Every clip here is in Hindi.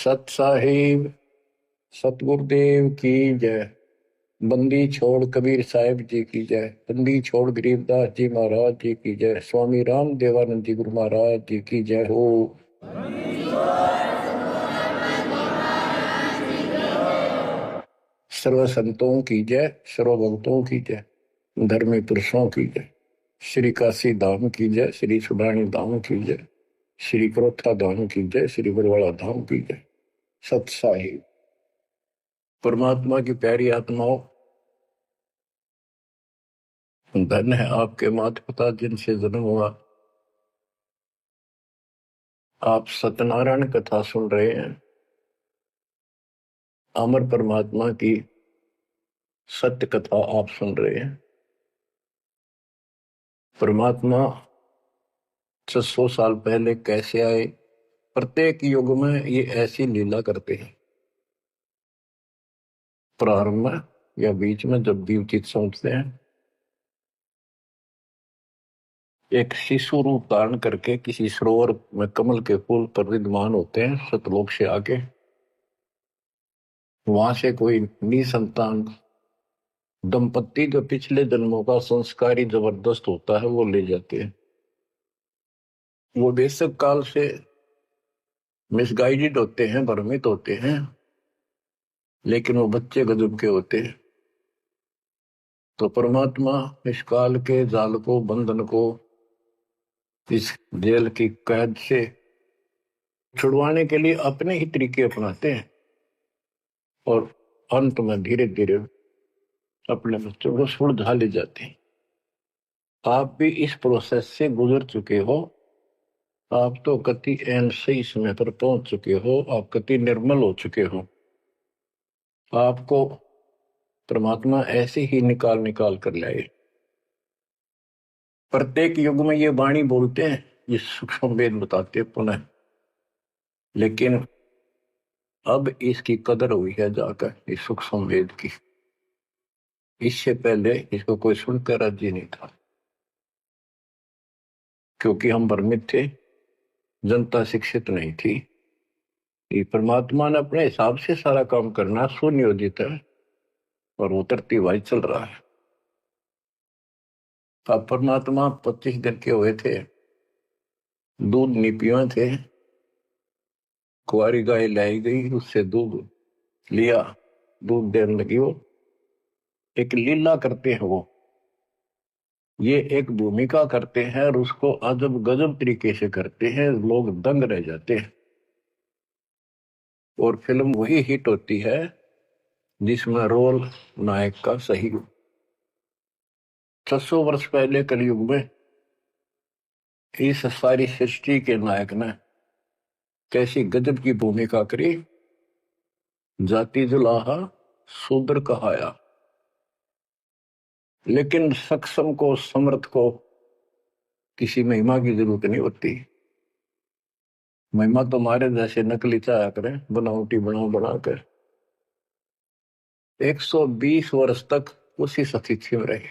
सत साहिब सतगुरुदेव की जय। बंदी छोड़ कबीर साहिब जी की जय। बंदी छोड़ गरीबदास जी महाराज जी की जय। स्वामी राम देवानंद जी गुरु महाराज जी की जय हो। सर्व संतों की जय, सर्व भक्तों की जय, धर्मी पुरुषों की जय। श्री काशी धाम की जय, श्री सुडानी धाम की जय, श्री क्रोथा धाम की जय, श्री बरवाड़ा धाम की जय। सत साहिब परमात्मा की प्यारी आत्माओं, धन है आपके माता पिता जिनसे जन्म हुआ। आप सत्यनारायण कथा सुन रहे हैं। अमर परमात्मा की सत्य कथा आप सुन रहे हैं। परमात्मा 600 साल पहले कैसे आए, प्रत्येक युग में ये ऐसी लीला करते हैं। प्रारंभ में या बीच में जब भी उचित समझते हैं, एक शिशु रूप धारण करके किसी सरोवर में कमल के फूल पर विद्यमान होते हैं सतलोक से आके। वहां से कोई निसंतान दंपत्ति जो पिछले जन्मों का संस्कारी जबरदस्त होता है वो ले जाते हैं। वो बेशक काल से मिसगाइडेड होते हैं, भ्रमित होते हैं, लेकिन वो बच्चे गजब के होते हैं। तो परमात्मा इस काल के जाल को, बंधन को, इस जेल की कैद से छुड़वाने के लिए अपने ही तरीके अपनाते हैं और अंत में धीरे धीरे अपने बच्चों को सुलझा ले जाते हैं। आप भी इस प्रोसेस से गुजर चुके हो। आप तो कति एन सही समय पर पहुंच चुके हो। आप कति निर्मल हो चुके हो। आपको परमात्मा ऐसे ही निकाल निकाल कर लाए। प्रत्येक युग में ये वाणी बोलते हैं, ये सूक्ष्म वेद बताते पुनः, लेकिन अब इसकी कदर हुई है जाकर इस सूक्ष्म वेद की। इससे पहले इसको कोई सुनकर राजी नहीं था, क्योंकि हम भ्रमित थे, जनता शिक्षित नहीं थी। ये परमात्मा ने अपने हिसाब से सारा काम करना सुनियोजित है और वो तरतीब चल रहा है। अब परमात्मा 25 दिन के हुए थे, दूध नहीं पिए थे। कुंवारी गाय लाई गई, उससे दूध लिया, दूध देने लगी। वो एक लीला करते हैं, वो ये एक भूमिका करते हैं और उसको अजब गजब तरीके से करते हैं, लोग दंग रह जाते हैं। और फिल्म वही हिट होती है जिसमें रोल नायक का सही। 600 वर्ष पहले कलयुग में इस सारी सृष्टि के नायक ने कैसी गजब की भूमिका करी। जाति जुलाहा शूद्र कहाया, लेकिन सक्षम को, समर्थ को किसी महिमा की जरूरत नहीं होती। महिमा तो हमारे जैसे नकली चाया करें, बनावटी बनाकर 120 वर्ष तक उसी स्थिति में रहे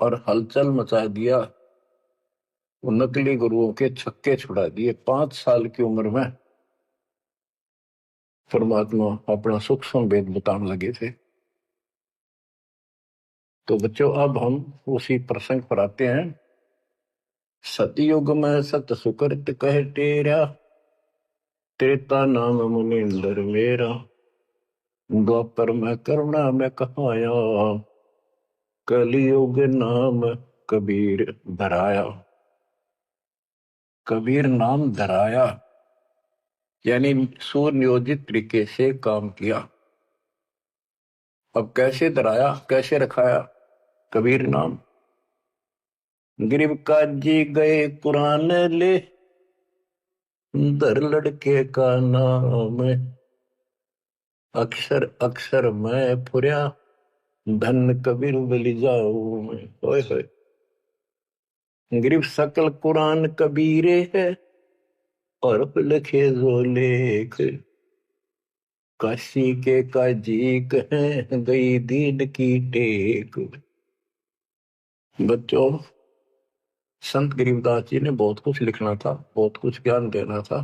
और हलचल मचा दिया। वो नकली गुरुओं के छक्के छुड़ा दिए। 5 साल की उम्र में परमात्मा अपना सूक्ष्म वेद बताने लगे थे। तो बच्चों, अब हम उसी प्रसंग पर आते हैं। सतयुग में सत सुकृत कह तेरा, त्रेता नाम मुनिंदर मेरा, द्वापर में करुणा में कहाया, कलयुग नाम कबीर धराया। कबीर नाम धराया यानी सुनियोजित तरीके से काम किया। अब कैसे धराया, कैसे रखाया कबीर नाम? गरीब काजी गए कुरान ले, दर लड़के का नाम, अक्षर अक्षर मैं फुरिया, धन कबीर बलि जाऊं मैं। होए होए, गरीब सकल कुरान कबीरे है, और लिखे जो लेख, काशी के काजी कहें गई दीन की टेक। बच्चों, संत गरीबदास जी ने बहुत कुछ लिखना था, बहुत कुछ ज्ञान देना था,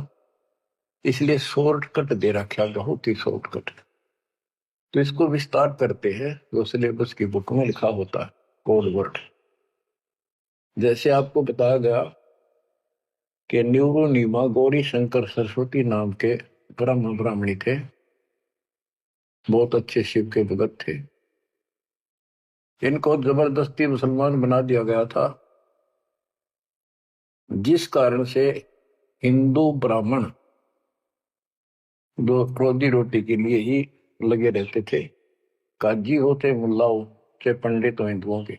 इसलिए शॉर्टकट दे रखा, बहुत ही शॉर्टकट। तो इसको विस्तार करते हैं जो सिलेबस की बुक में लिखा होता है, कोड वर्ड। जैसे आपको बताया गया कि न्यूरोनीमा गौरी शंकर सरस्वती नाम के ब्रह्म ब्राह्मणी थे, बहुत अच्छे शिव के भगत थे। इनको जबरदस्ती मुसलमान बना दिया गया था, जिस कारण से हिंदू ब्राह्मण जो रोजी रोटी के लिए ही लगे रहते थे, काजी हो चाहे मुल्ला हो चाहे पंडित हो हिंदुओं के,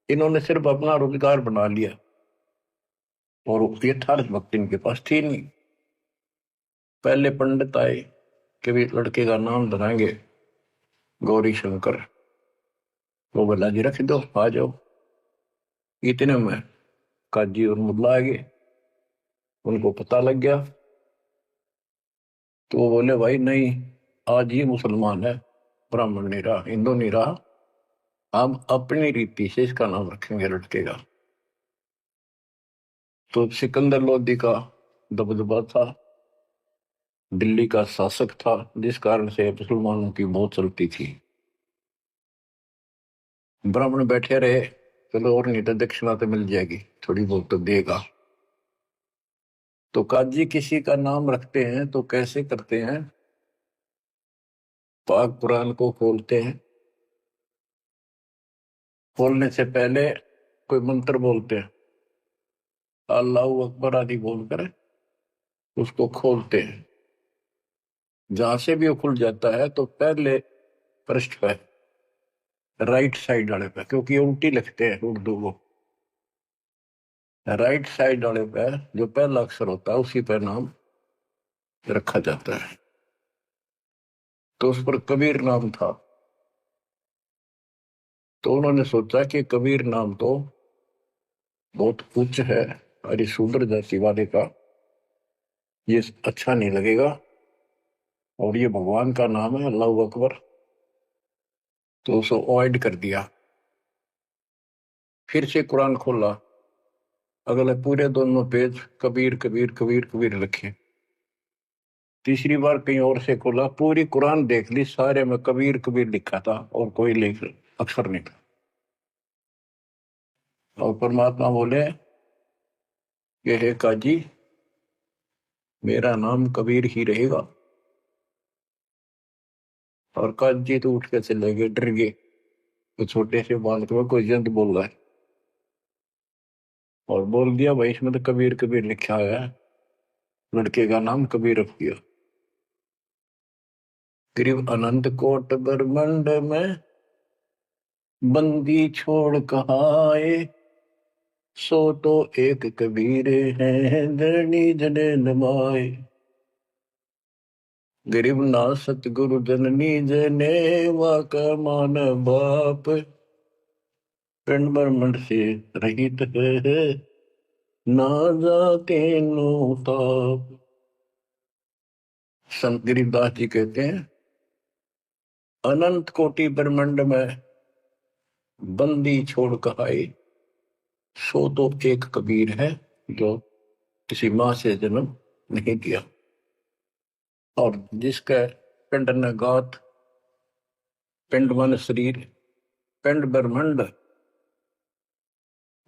इन्होंने सिर्फ अपना रोजगार बना लिया और यथार्थ भक्ति इनके पास थी नहीं। पहले पंडित आए कि भी लड़के का नाम धराएंगे गौरी शंकर, वो बोला जी रख दो, आ जाओ। इतने में काजी और मुल्ला आ गए, उनको पता लग गया, तो वो बोले भाई नहीं, आज ये मुसलमान है, ब्राह्मण नहीं रहा, हिंदू नहीं रहा, हम अपनी रीति से इसका नाम रखेंगे लड़के का। तो सिकंदर लोदी का दबदबा था, दिल्ली का शासक था, जिस कारण से मुसलमानों की बहुत चलती थी। ब्राह्मण बैठे रहे, चलो और नहीं तो दक्षिणा तो मिल जाएगी, थोड़ी बहुत तो देगा। तो काजी किसी का नाम रखते हैं तो कैसे करते हैं, पाक कुरान को खोलते हैं, खोलने से पहले कोई मंत्र बोलते हैं, अल्लाह अकबर आदि बोलकर उसको खोलते हैं। जहां से भी वो खुल जाता है तो पहले पृष्ठ पे, राइट साइड वाले पे, क्योंकि ये उल्टी लिखते हैं उर्दू को, राइट साइड वाले पे जो पहला अक्षर होता है उसी पर नाम रखा जाता है। तो उस पर कबीर नाम था। तो उन्होंने सोचा कि कबीर नाम तो बहुत उच्च है और इस शूद्र जाति वाले का ये अच्छा नहीं लगेगा, और ये भगवान का नाम है अल्लाह अकबर, तो उसको अवॉइड कर दिया। फिर से कुरान खोला, अगले पूरे दोनों पेज कबीर कबीर कबीर कबीर लिखे। तीसरी बार कहीं और से खोला, पूरी कुरान देख ली, सारे में कबीर कबीर लिखा था और कोई लेख अक्षर नहीं था। और परमात्मा बोले कि हे काजी, मेरा नाम कबीर ही रहेगा। और काजी तो उठ के चले गए, डर गए, तो छोटे से बालक में कोई जंत बोल रहा है, और बोल दिया भाई इसमें तो कबीर कबीर लिखा है, लड़के का नाम कबीर रख दिया। करीब अनंत कोट ब्रह्मंड में बंदी छोड़ कहाए, सो तो एक कबीर है धरणी जने नमाए। गरीब ना सतगुरु जननी जने वाका मान बाप, पिंड ब्रह्मंड से रहित है ना जाते नो ताप। संत गरीबदास जी कहते हैं, अनंत कोटि ब्रह्मंड में बंदी छोड़ कहाई, सो तो एक कबीर है जो किसी मां से जन्म नहीं दिया। और जिसका पिंड न गात, पिंड मन शरीर, पिंड ब्रह्मंड,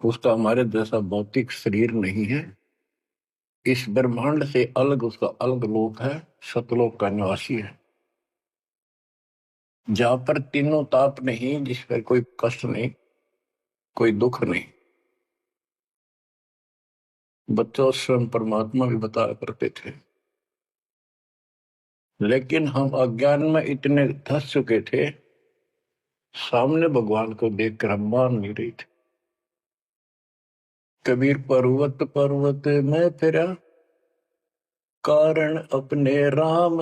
उसका हमारे जैसा भौतिक शरीर नहीं है, इस ब्रह्मांड से अलग उसका अलग लोक है, सतलोक का निवासी है, जहां पर तीनों ताप नहीं, जिस पर कोई कष्ट नहीं, कोई दुख नहीं। बच्चों स्वयं परमात्मा भी बताया करते थे, लेकिन हम अज्ञान में इतने धस चुके थे, सामने भगवान को देखकर हम मान नहीं रहे थे। कबीर पर्वत पर्वत में फिरा, कारण अपने राम,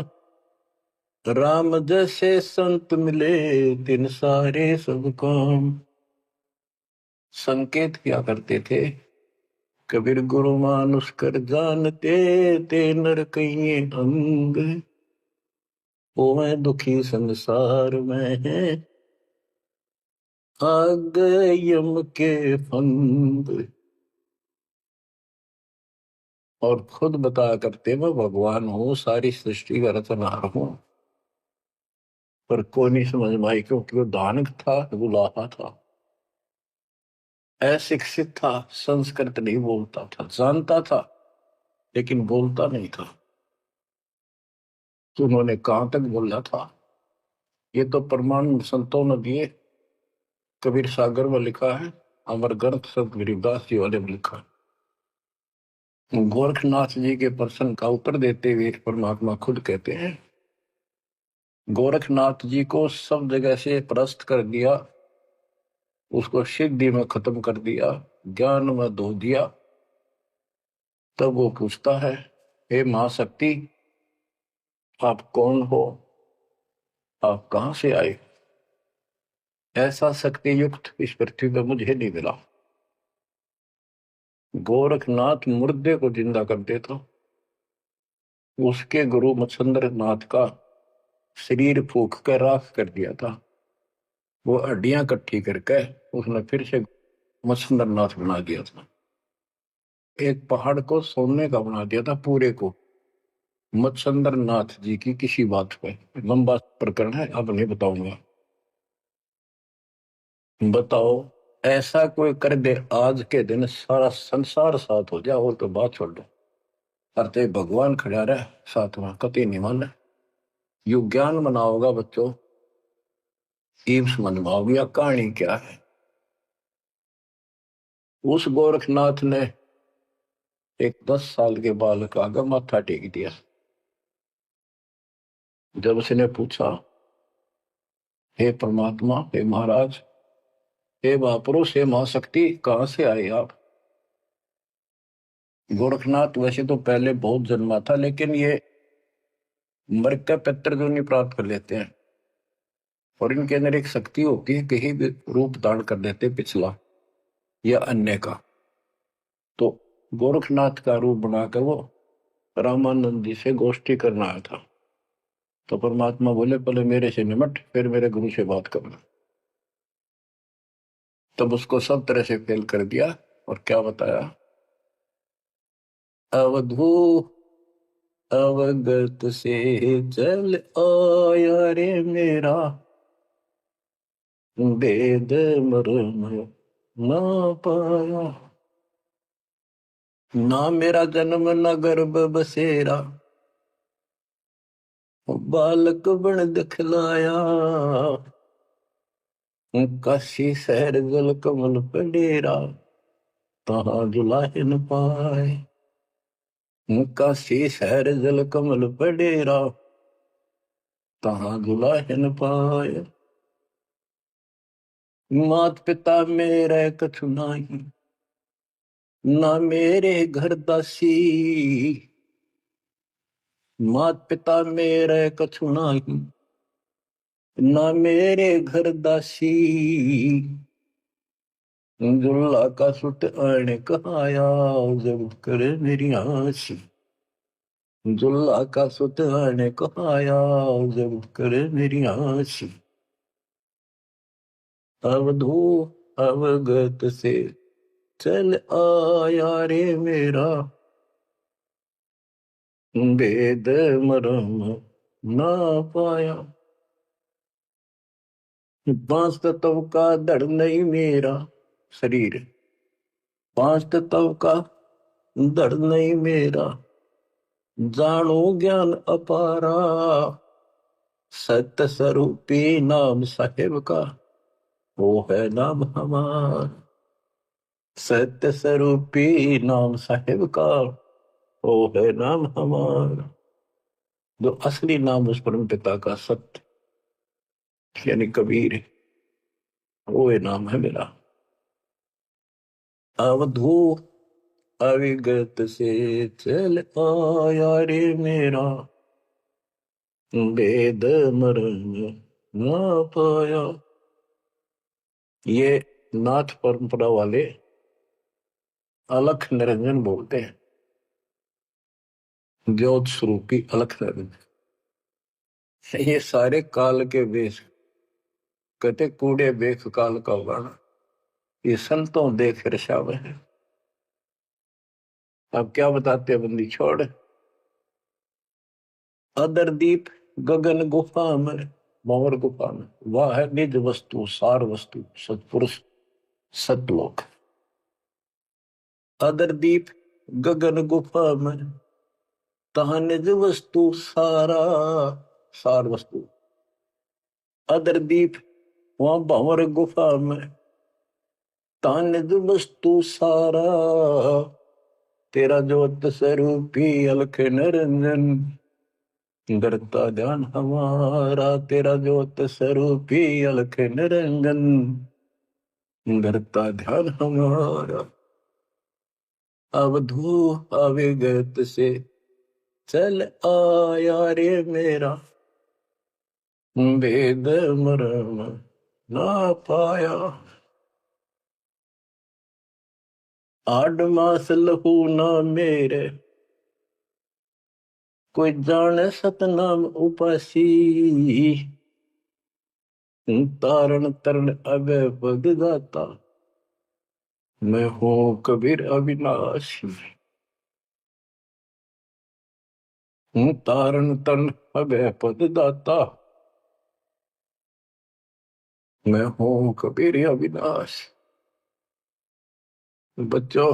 राम जैसे संत मिले तिन सारे सब काम। संकेत क्या करते थे, कबीर गुरु मानुष कर जानते, ते नर कहिए अंग, वो मैं दुखी संसार में है, आ गए यम के फंद। और खुद बताया करते मैं भगवान हूँ, सारी सृष्टि का रचनहार हूँ। पर कोई नहीं समझ में आई, क्योंकि वो धानक था, गुलाहा था, अशिक्षित था, संस्कृत नहीं बोलता था, जानता था लेकिन बोलता नहीं था। तो उन्होंने कहां तक बोला था? ये तो प्रमाण संतों ने दिए। कबीर सागर में लिखा है, अमर ग्रंथ संत गरीबदास जी वाले में लिखा है। गोरखनाथ जी के प्रश्न का उत्तर देते हुए परमात्मा खुद कहते हैं, गोरखनाथ जी को सब जगह से परास्त कर दिया, उसको सिद्धि में खत्म कर दिया, ज्ञान में धो दिया। तब वो पूछता है, हे महाशक्ति, आप कौन हो? आप कहां से आए? ऐसा शक्ति युक्त इस पृथ्वी पर मुझे नहीं मिला। गोरखनाथ मुर्दे को जिंदा कर देता, उसके गुरु मच्छंद्र नाथ का शरीर फूक कर राख कर दिया था। वो हड्डियां इकट्ठी करके उसने फिर से मच्छंद्र नाथ बना दिया था। एक पहाड़ को सोने का बना दिया था पूरे को, मच्छंद्र नाथ जी की किसी बात पे। लंबा प्रकरण है, अब नहीं बताऊंगा। बताओ, ऐसा कोई कर दे आज के दिन सारा संसार साथ हो जाए, और तो बात छोड़ दो। अरे भगवान खड़ा रहे साथ में, कति नहीं मान। यू ज्ञान मनाओगा बच्चों, ईब समझ में आओगी कहानी क्या है। उस गोरखनाथ ने एक 10 साल के बालक आगे माथा टेक दिया। जब उसने पूछा, हे परमात्मा, हे महाराज, हे महापुरुष, हे महाशक्ति, कहां से आए आप? गोरखनाथ वैसे तो पहले बहुत जन्मा था, लेकिन ये मृग का पितृ जो नहीं प्राप्त कर लेते हैं, और इनके अंदर एक शक्ति होती है, कहीं भी रूप धारण कर देते पिछला या अन्य का। तो गोरखनाथ का रूप बनाकर वो रामानंद जी से गोष्ठी करना आया था। तो परमात्मा बोले, पहले मेरे से निमट, फिर मेरे गुरु से बात करना। तब उसको सब तरह से फेल कर दिया, और क्या बताया, अवधू अवगत से चल आया रे मेरा, वेद मरण ना पाया। ना मेरा जन्म न गर्भ बसेरा, बालक बन दिखलाया। काशी शहर जल कमल पडेरा, तहाँ जुलाहिन पाए। काशी शहर जल कमल पडेरा, तहाँ जुलाहिन पाए। मात पिता मेरे कछु नाही, ना मेरे घर दासी। मात पिता मेरे कछु नाही, ना मेरे घर दासी। जुल्ला का सुत आने कहाया, जब करे मेरी आसी। जुल्ला का सुत आने कहाया, जब करे मेरी आसी। अवधू अवगत से चल आया रे मेरा, वेद मरम ना पाया। पांच तत्व का धड़ नहीं मेरा शरीर, पांच तत्व का धड़ नहीं मेरा। जानो ज्ञान अपारा, सत्य स्वरूपी नाम साहेब का, वो है नाम हमारा। सत्य स्वरूपी नाम साहेब का, वो है नाम हमारा। जो असली नाम उस परम पिता का सत्य यानी कबीर है, वो ये नाम है मेरा। अवधू अविगत से चल आया रे मेरा, वेद मरण ना पाया। ये नाथ परंपरा वाले अलख निरंजन बोलते हैं, ज्योत स्वरूपी अलख निरंजन। ये सारे काल के वेश, कहते कूड़े बेख काल का वर्ण, ये संतों देख रशाव है। अब क्या बताते हैं बंदी छोड़। अदर दीप गगन गुफा में, भंवर गुफा में, वह है निज वस्तु सार वस्तु सतपुरुष सतलोक। अदर दीप गगन गुफा में, तहाँ निज वस्तु सारा सार वस्तु। अदर दीप वहां भंवर गुफा में, तहाँ निज वस्तु सारा। तेरा ज्योत स्वरूपी अलख निरंजन, करता ध्यान हमारा। तेरा ज्योत स्वरूपी अलख निरंजन, करता ध्यान हमारा। अवधू अविगत से चल आया रे मेरा, वेद मरम ना पाया। 8 मास लहू ना मेरे, कोई जाने सतनाम उपासी। तारण तरण अभय पद दाता, मैं हूं कबीर अविनाशी। तारण तरण अभय पद दाता, मैं हूं कबीर अविनाश। बच्चों,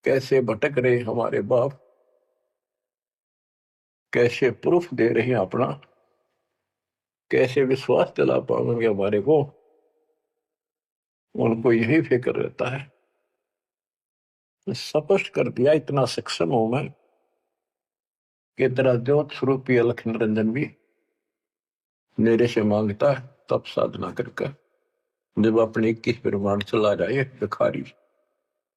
कैसे भटक रहे हमारे बाप, कैसे प्रूफ दे रहे हैं अपना, कैसे विश्वास दिला पाएंगे हमारे को। उनको यही फिक्र रहता है। स्पष्ट कर दिया, इतना सक्षम हूं मैं कि तेरा ज्योत स्वरूपी अलख निरंजन भी मेरे से मांगता है तब साधना करके। जब अपने 21 ब्रह्मांड चला जाए भिखारी,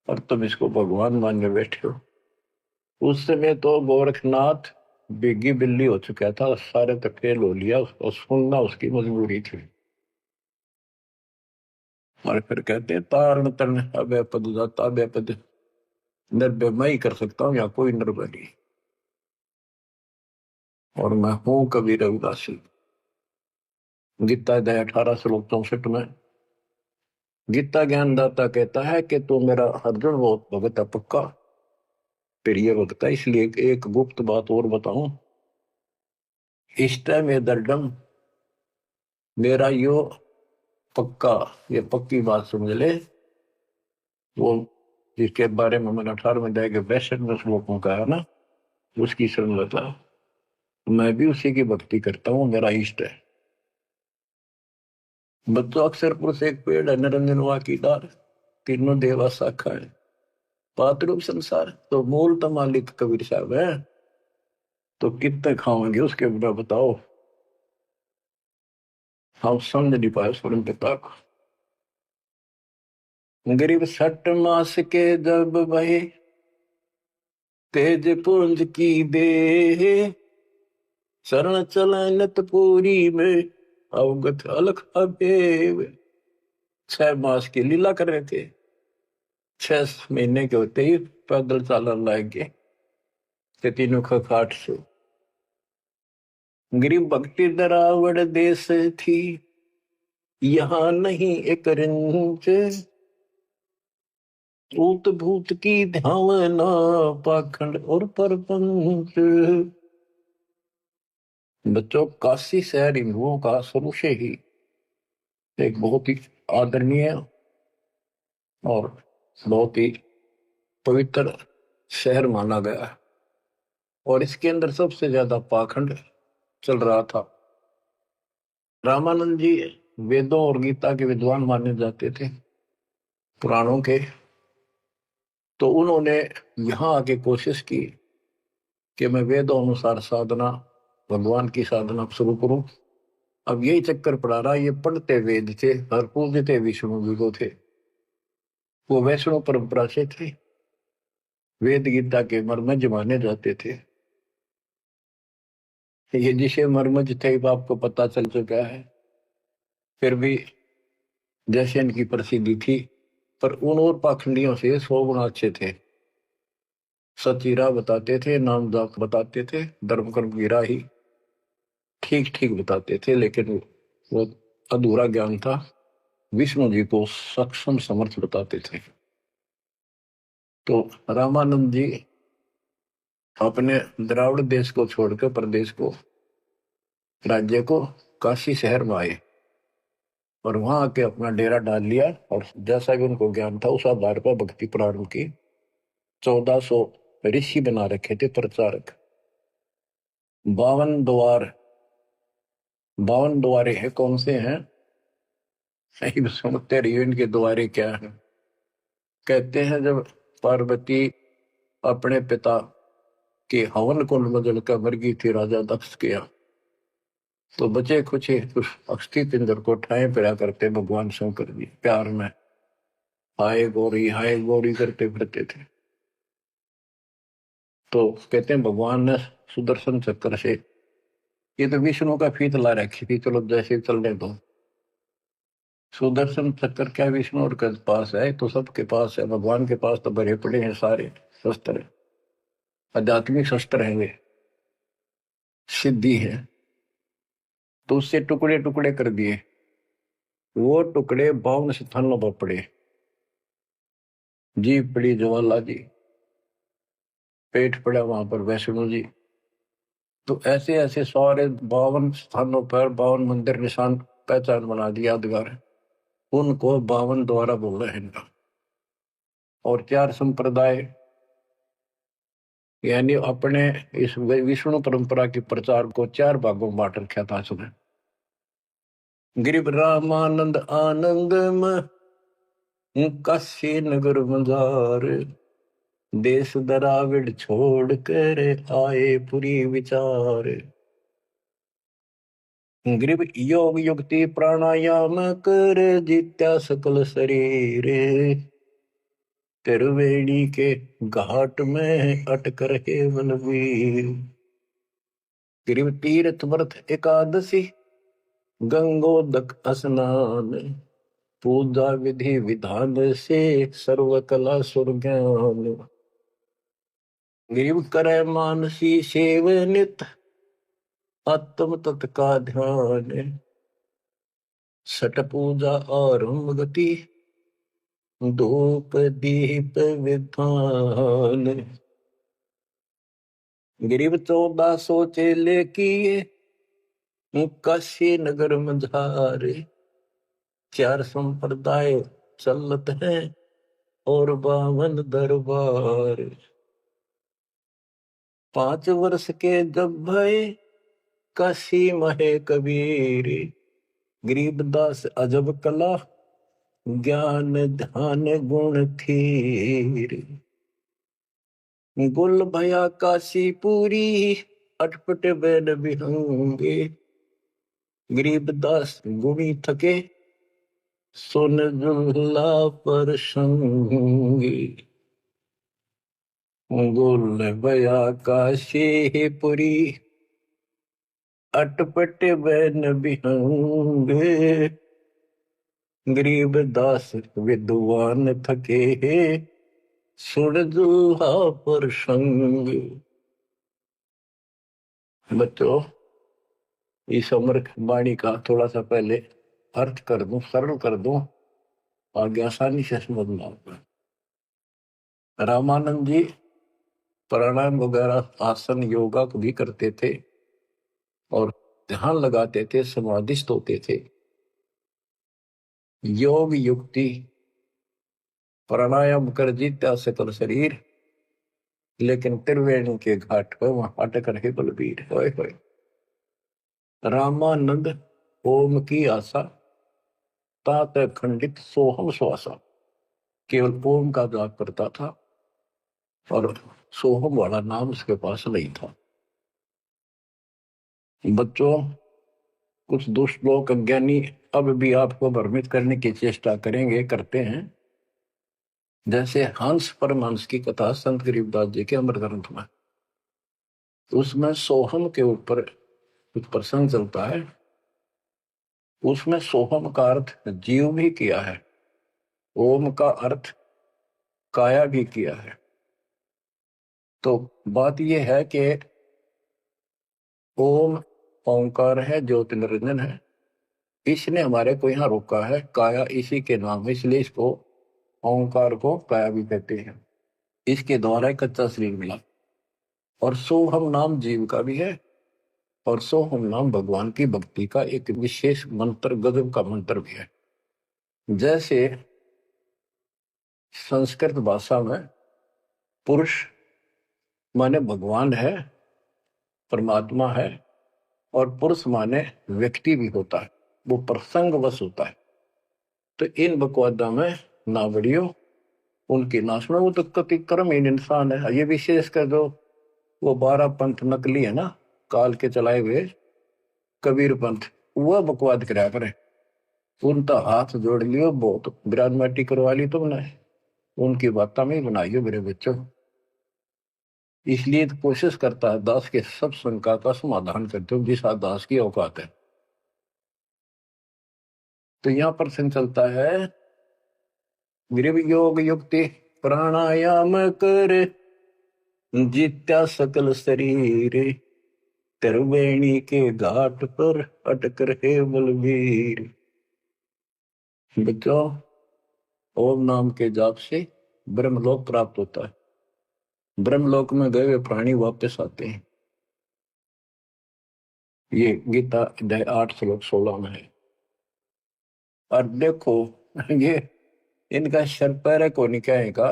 और तुम इसको भगवान मानने बैठे हो। उस समय तो गोरखनाथ बिग्गी बिल्ली हो चुका था, सारे तक फेल हो लिया, उसको सुनना उसकी मजबूरी थी। और फिर कहते हैं तारण तरण अभय पद दाता, अभय पद निर्भय मैं ही कर सकता हूं, या कोई निर्भय नहीं। और मैं हूं कबीर रविदासी। गीता अध्याय 18 श्लोक 64 में गीता ज्ञानदाता कहता है कि तू मेरा अर्जुन बहुत भगत है पक्का, प्रिय भगत है। इसलिए एक गुप्त बात और बताऊं, इष्ट में दर्डम, मेरा यो पक्का, ये पक्की बात समझ ले। वो जिसके बारे में मैंने 18वें अध्याय के 62 श्लोकों का है ना, उसकी शरण बता। मैं भी उसी की भक्ति करता हूँ, मेरा इष्ट है। बच्चों, अक्षर पुरुष एक पेड़ है, निरंजन वाकीदार, तीनों देवा शाखा है, पातरूप संसार। तो मूल तो मालिक कबीर साहब है, तो कितने खाओगे उसके बिना बताओ। हम समझ नहीं पाए स्वयं पिता को। गरीब 6 मास के जब भाई, तेज पुंज की दे, शरण चलनत पूरी में, अवगत अलख अबेव। 6 मास की लीला कर रहे थे, 6 महीने के होते ही पैदल चालन लाग गए तीनों खाट से। गरीब भक्ति दरावड़ देश थी, यहाँ नहीं एक रिंच, ऊत भूत की ध्यावना, पाखंड और परपंच। बच्चों, काशी शहर हिंदुओं का शुरू से ही एक बहुत ही आदरणीय और बहुत ही पवित्र शहर माना गया है। और इसके अंदर सबसे ज्यादा पाखंड चल रहा था। रामानंद जी वेदों और गीता के विद्वान माने जाते थे, पुराणों के। तो उन्होंने यहाँ आके कोशिश की कि मैं वेदों अनुसार साधना, भगवान की साधना शुरू करूं। अब यही चक्कर पड़ा रहा, ये पढ़ते वेद थे और पूजते विष्णु जी को थे। वो वैष्णव परंपरा से थे, वेद गीता के मर्मज माने जाते थे। ये जिसे मर्मज थे आपको पता चल चुका है। फिर भी जैसे इनकी प्रसिद्धि थी, पर उन और पाखंडियों से 100 गुना अच्छे थे। सचीरा बताते थे, नाम जाप बताते थे, धर्म कर्म की राही ठीक ठीक बताते थे, लेकिन वो अधूरा ज्ञान था। विष्णु जी को सक्षम समर्थ बताते थे। तो रामानंद जी अपने द्राविड़ देश को छोड़कर प्रदेश को, राज्य को, काशी शहर में आए और वहां आके अपना डेरा डाल लिया। और जैसा भी उनको ज्ञान था उस आधार पर भक्ति प्रारंभ की। 1400 ऋषि बना रखे थे प्रचारक। 52 द्वार, 52 द्वारे हैं, कौन से हैं नहीं समझते रही इनके द्वारे क्या है। कहते हैं जब पार्वती अपने पिता के हवन कुंड में जलकर मर गई थी राजा दक्ष के यहाँ, तो बचे कुछ उस अस्थि पिंजर को ठाए पिरा करते भगवान शंकर जी प्यार में हाय गौरी करते फिरते थे। तो कहते हैं भगवान ने सुदर्शन चक्र से, ये तो विष्णु का फीत ला रखी थी, चलो जैसे चलने दो। सुदर्शन चक्र क्या विष्णु और के पास है, तो सबके पास है। भगवान के पास तो भरे पड़े हैं सारे शस्त्र, आध्यात्मिक शस्त्र हैं, वे सिद्धि है। तो उससे टुकड़े टुकड़े कर दिए। वो टुकड़े 52 स्थानों पर पड़े। जीभ पड़ी ज्वाला जी, पेट पड़ा वहां पर वैष्णो जी। तो ऐसे ऐसे सारे 52 स्थानों पर 52 मंदिर निशान पहचान बना दिया यादगार। उनको 52 द्वारा बोला है इनका। और 4 संप्रदाय, यानी अपने इस विष्णु परंपरा के प्रचार को 4 भागों में बांट रखा था उसने। गिरिव रामानंद आनंद काशी नगर मजार, देश दराविड छोड़ कर आए पुरी विचार। ग्रीव योग युक्ति प्राणायाम कर जित्या सकल शरीर, त्रिवेणी के घाट में अटक रहे बलवीर। ग्रीव तीर्थ व्रत एकादशी, गंगोदक स्नान, पूजा विधि विधान से सर्व कला सुरज्ञान। ग्रीव करे मानसी सेव नित, आत्म तत्का ध्यान, सट पूजा आरंभ गति, धूप दीप विधान। ग्रीव 1400 चेले किए, काशी नगर मझारे, 4 संप्रदाय चलत हैं और 52 दरबार। 5 वर्ष के जब भय काशी महे कबीर, गरीबदास अजब कला ज्ञान ध्यान गुण थीर। गुल भया काशी पूरी, अटपट बैन बिहंगे, गरीबदास गुणी थके सुन जुल्ला पर संगी। गुल भया काशी पुरी, अटपट बैन बिहंगे, गरीबदास विद्वान थके सुन जुल्हा पर संग। बच्चों, इस अमर वाणी का थोड़ा सा पहले अर्थ कर दूं, सरल कर दूं, आगे आसानी से समझना होगा। रामानंद जी प्राणायाम वगैरह आसन योगा भी करते थे और ध्यान लगाते थे, समाधिस्थ होते थे। योग युक्ति प्राणायाम कर जीता सकल शरीर, लेकिन त्रिवेणी के घाट पर वहां अटक रहे बलबीर। होए होए। रामानंद ओम की आशा, तात खंडित सोहम श्वासा, केवल ओम का जाप करता था और सोहम वाला नाम उसके पास नहीं था। बच्चों, कुछ दुष्ट लोग अज्ञानी अब भी आपको भ्रमित करने की चेष्टा करेंगे, करते हैं। जैसे हंस परमहंस की कथा संत गरीबदास जी के अमर ग्रंथ में, उसमें सोहम के ऊपर कुछ प्रसंग चलता है। उसमें सोहम का अर्थ जीव भी किया है, ओम का अर्थ काया भी किया है। तो बात यह है कि ओम ओंकार है, ज्योति निरंजन है। इसने हमारे को यहाँ रोका है, काया इसी के नाम है, इसलिए इसको ओंकार को काया भी कहते हैं। इसके द्वारा एक कच्चा शरीर मिला। और सोहम नाम जीव का भी है, और सोहम नाम भगवान की भक्ति का एक विशेष मंत्र, गजब का मंत्र भी है। जैसे संस्कृत भाषा में पुरुष माने भगवान है, परमात्मा है, और पुरुष माने व्यक्ति भी होता है, वो प्रसंगवश होता है। तो इन बकवादा में ना बढ़ियो उनकी ना सुनो, वो तो कति कर्महीन इंसान है। ये विशेष कर जो वो 12 पंथ नकली है ना, काल के चलाए हुए कबीर पंथ, वह बकवाद कराया करे। उनका हाथ जोड़ लियो, बहुत ग्राजमाटी करवा ली तुमने, उनकी बातों में ही बनाइयो मेरे बच्चों। इसलिए तो कोशिश करता है दास के सब शंका का समाधान करते हो, जिस दास की औकात है। तो यहाँ प्रश्न चलता है, गृह योग युक्ति प्राणायाम कर जित्या सकल शरीर, त्रिवेणी के घाट पर अटक रहे बलवीर। बच्चों, ओम नाम के जाप से ब्रह्मलोक प्राप्त होता है। ब्रह्मलोक में गए हुए प्राणी वापस आते हैं। ये गीता अध्याय 8 श्लोक 16 में है। और देखो, ये इनका शरपैर को निकाय का